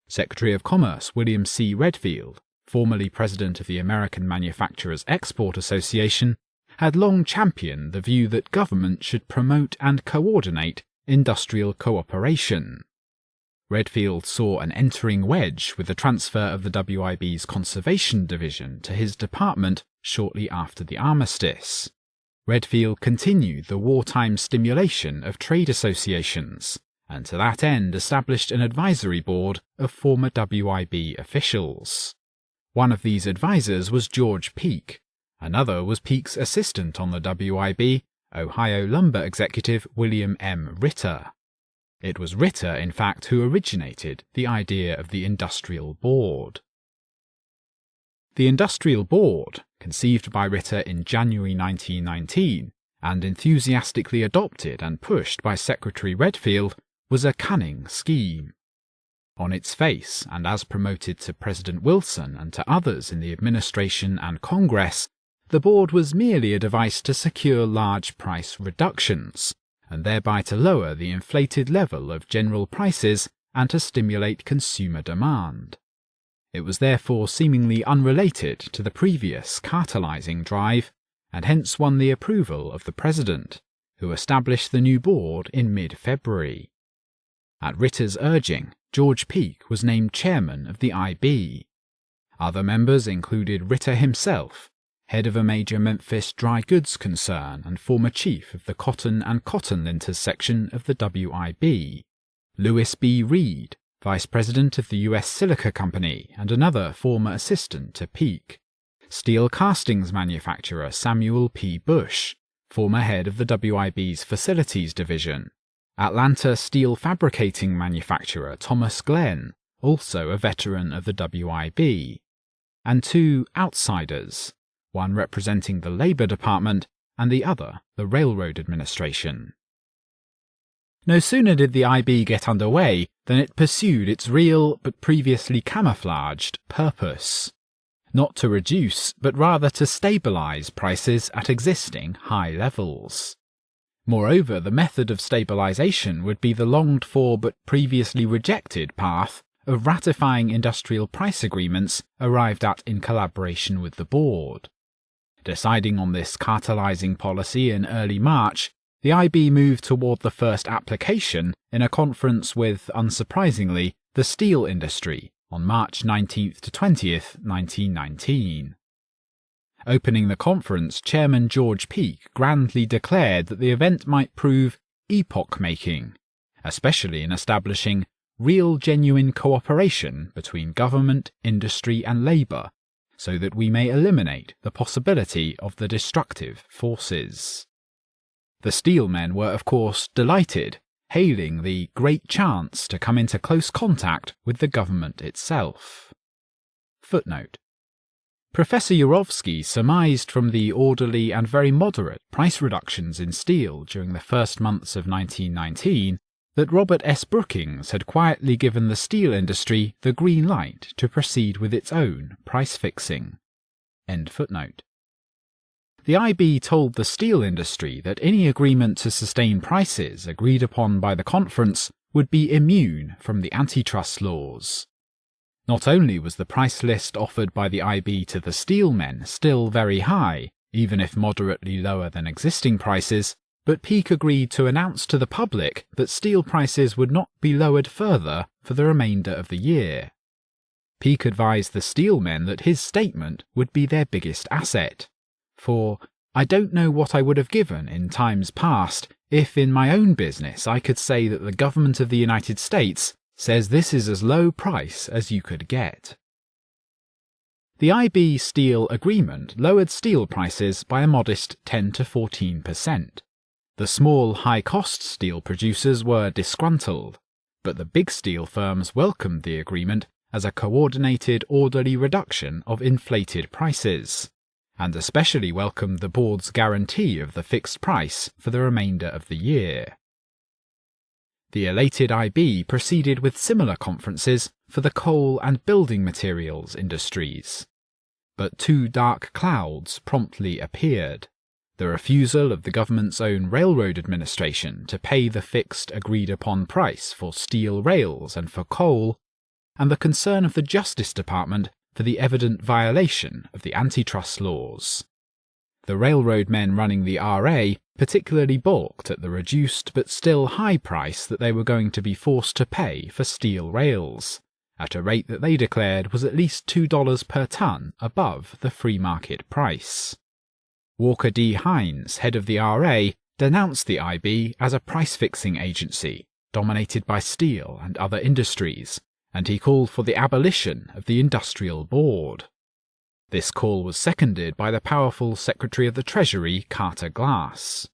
Secretary of Commerce William C. Redfield, formerly president of the American Manufacturers Export Association, had long championed the view that government should promote and coordinate industrial cooperation. Redfield saw an entering wedge with the transfer of the WIB's Conservation Division to his department shortly after the armistice. Redfield continued the wartime stimulation of trade associations, and to that end established an advisory board of former WIB officials. One of these advisors was George Peake. Another was Peake's assistant on the WIB, Ohio lumber executive William M. Ritter. It was Ritter, in fact, who originated the idea of the Industrial Board. The Industrial Board, conceived by Ritter in January 1919 and enthusiastically adopted and pushed by Secretary Redfield, was a cunning scheme. On its face, and as promoted to President Wilson and to others in the administration and Congress, the board was merely a device to secure large price reductions, and thereby to lower the inflated level of general prices and to stimulate consumer demand. It was therefore seemingly unrelated to the previous cartelizing drive, and hence won the approval of the President, who established the new board in mid-February. At Ritter's urging, George Peake was named chairman of the IB. Other members included Ritter himself, head of a major Memphis dry goods concern and former chief of the Cotton and Cotton Linters section of the WIB, Lewis B. Reed, vice president of the U.S. Silica Company and another former assistant to Peake, steel castings manufacturer Samuel P. Bush, former head of the WIB's Facilities Division, Atlanta steel fabricating manufacturer Thomas Glenn, also a veteran of the WIB, and two outsiders, one representing the Labour Department and the other the Railroad Administration. No sooner did the IB get underway than it pursued its real but previously camouflaged purpose, not to reduce but rather to stabilise prices at existing high levels. Moreover, the method of stabilisation would be the longed-for but previously rejected path of ratifying industrial price agreements arrived at in collaboration with the board. Deciding on this cartelising policy in early March, the IB moved toward the first application in a conference with, unsurprisingly, the steel industry on March 19th to 20th, 1919. Opening the conference, Chairman George Peake grandly declared that the event might prove epoch-making, especially in establishing real genuine cooperation between government, industry and labour, so that we may eliminate the possibility of the destructive forces. The steelmen were of course delighted, hailing the great chance to come into close contact with the government itself. Footnote: Professor Yurovsky surmised from the orderly and very moderate price reductions in steel during the first months of 1919 that Robert S. Brookings had quietly given the steel industry the green light to proceed with its own price fixing. End footnote. The IB told the steel industry that any agreement to sustain prices agreed upon by the conference would be immune from the antitrust laws. Not only was the price list offered by the IB to the steelmen still very high, even if moderately lower than existing prices, but Peake agreed to announce to the public that steel prices would not be lowered further for the remainder of the year. Peake advised the steelmen that his statement would be their biggest asset, for "I don't know what I would have given in times past if in my own business I could say that the government of the United States says this is as low price as you could get." The IB steel agreement lowered steel prices by a modest 10 to 14%. The small, high-cost steel producers were disgruntled, but the big steel firms welcomed the agreement as a coordinated, orderly reduction of inflated prices, and especially welcomed the board's guarantee of the fixed price for the remainder of the year. The elated IB proceeded with similar conferences for the coal and building materials industries. But two dark clouds promptly appeared: the refusal of the government's own railroad administration to pay the fixed agreed-upon price for steel rails and for coal, and the concern of the Justice Department for the evident violation of the antitrust laws. The railroad men running the RA particularly balked at the reduced but still high price that they were going to be forced to pay for steel rails, at a rate that they declared was at least $2 per ton above the free market price. Walker D. Hines, head of the RA, denounced the IB as a price-fixing agency dominated by steel and other industries, and he called for the abolition of the Industrial Board. This call was seconded by the powerful Secretary of the Treasury, Carter Glass.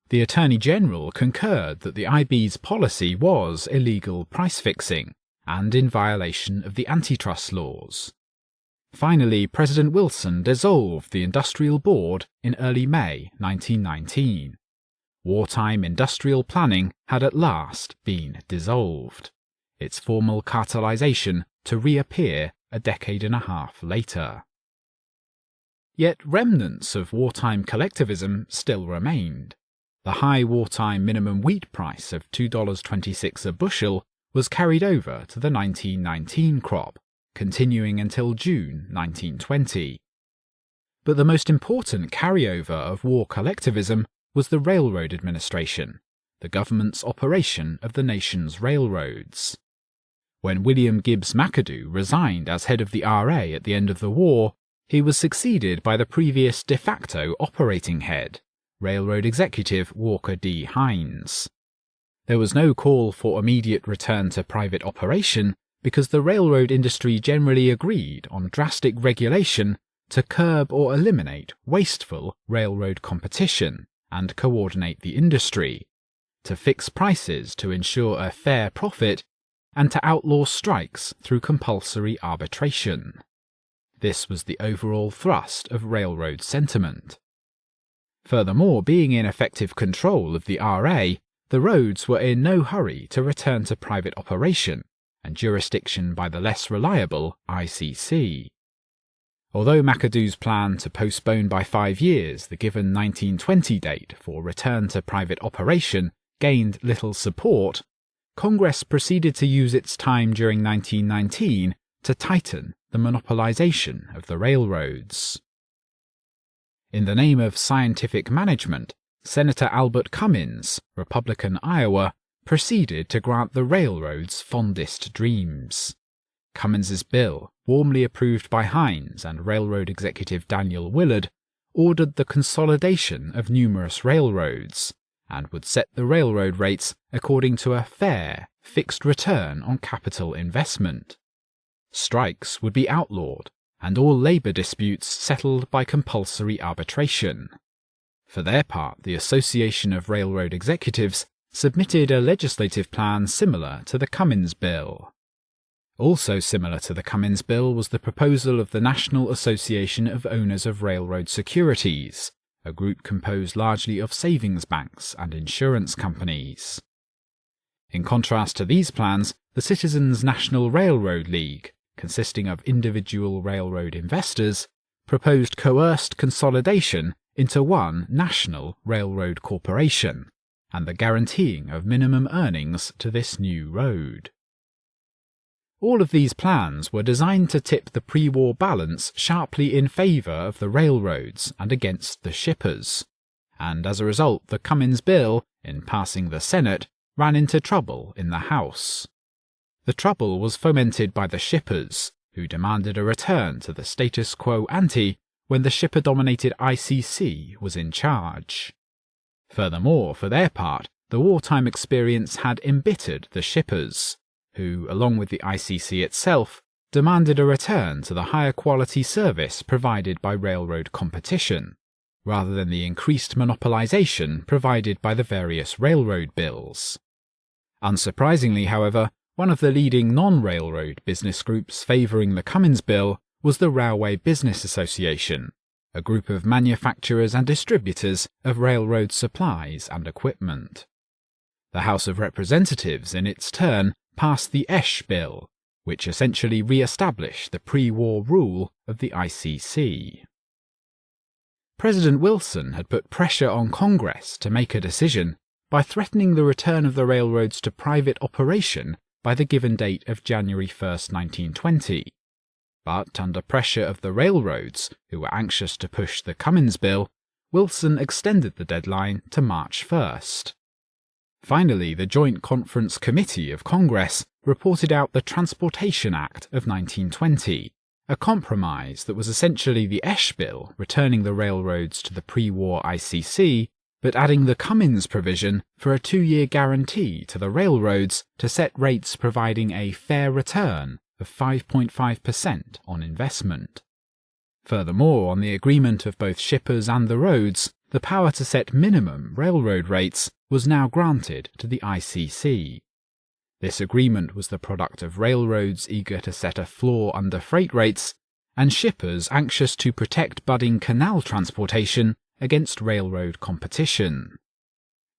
The Attorney General concurred that the IB's policy was illegal price-fixing and in violation of the antitrust laws. Finally, President Wilson dissolved the Industrial Board in early May 1919. Wartime industrial planning had at last been dissolved, its formal cartelization to reappear a decade and a half later. Yet remnants of wartime collectivism still remained. The high wartime minimum wheat price of $2.26 a bushel was carried over to the 1919 crop, continuing until June 1920. But the most important carryover of war collectivism was the Railroad Administration, the government's operation of the nation's railroads. When William Gibbs McAdoo resigned as head of the RA at the end of the war, he was succeeded by the previous de facto operating head, Railroad Executive Walker D. Hines. There was no call for immediate return to private operation because the railroad industry generally agreed on drastic regulation to curb or eliminate wasteful railroad competition and coordinate the industry, to fix prices to ensure a fair profit, and to outlaw strikes through compulsory arbitration. This was the overall thrust of railroad sentiment. Furthermore, being in effective control of the RA, the roads were in no hurry to return to private operation and jurisdiction by the less reliable ICC. Although McAdoo's plan to postpone by 5 years the given 1920 date for return to private operation gained little support, Congress proceeded to use its time during 1919 to tighten the monopolization of the railroads. In the name of scientific management, Senator Albert Cummins, Republican Iowa, proceeded to grant the railroads' fondest dreams. Cummins's bill, warmly approved by Hines and railroad executive Daniel Willard, ordered the consolidation of numerous railroads, and would set the railroad rates according to a fair, fixed return on capital investment. Strikes would be outlawed, and all labour disputes settled by compulsory arbitration. For their part, the Association of Railroad Executives submitted a legislative plan similar to the Cummins Bill. Also similar to the Cummins Bill was the proposal of the National Association of Owners of Railroad Securities, a group composed largely of savings banks and insurance companies. In contrast to these plans, the Citizens National Railroad League, consisting of individual railroad investors, proposed coerced consolidation into one national railroad corporation, and the guaranteeing of minimum earnings to this new road. All of these plans were designed to tip the pre-war balance sharply in favour of the railroads and against the shippers, and as a result the Cummins Bill, in passing the Senate, ran into trouble in the House. The trouble was fomented by the shippers, who demanded a return to the status quo ante when the shipper-dominated ICC was in charge. Furthermore, for their part, the wartime experience had embittered the shippers, who, along with the ICC itself, demanded a return to the higher quality service provided by railroad competition, rather than the increased monopolization provided by the various railroad bills. Unsurprisingly, however, one of the leading non-railroad business groups favouring the Cummins Bill was the Railway Business Association, a group of manufacturers and distributors of railroad supplies and equipment. The House of Representatives, in its turn, passed the Esch Bill, which essentially re-established the pre-war rule of the ICC. President Wilson had put pressure on Congress to make a decision by threatening the return of the railroads to private operation by the given date of January 1, 1920. but under pressure of the railroads, who were anxious to push the Cummins Bill, Wilson extended the deadline to March 1st. Finally, the Joint Conference Committee of Congress reported out the Transportation Act of 1920, a compromise that was essentially the Esch Bill returning the railroads to the pre-war ICC, but adding the Cummins provision for a 2-year guarantee to the railroads to set rates providing a fair return of 5.5% on investment. Furthermore, on the agreement of both shippers and the roads, the power to set minimum railroad rates was now granted to the ICC. This agreement was the product of railroads eager to set a floor under freight rates, and shippers anxious to protect budding canal transportation against railroad competition.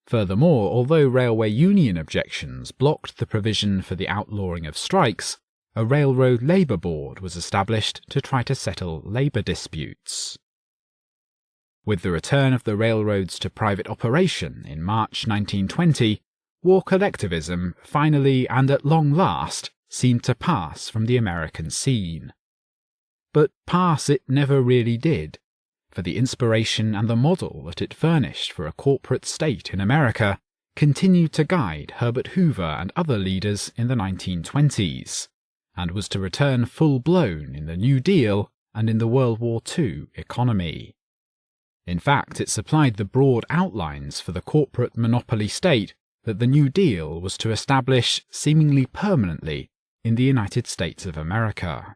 Furthermore, although railway union objections blocked the provision for the outlawing of strikes, a railroad labour board was established to try to settle labour disputes. With the return of the railroads to private operation in March 1920, war collectivism finally and at long last seemed to pass from the American scene. But pass it never really did, for the inspiration and the model that it furnished for a corporate state in America continued to guide Herbert Hoover and other leaders in the 1920s, and was to return full-blown in the New Deal and in the World War II economy. In fact, it supplied the broad outlines for the corporate monopoly state that the New Deal was to establish seemingly permanently in the United States of America.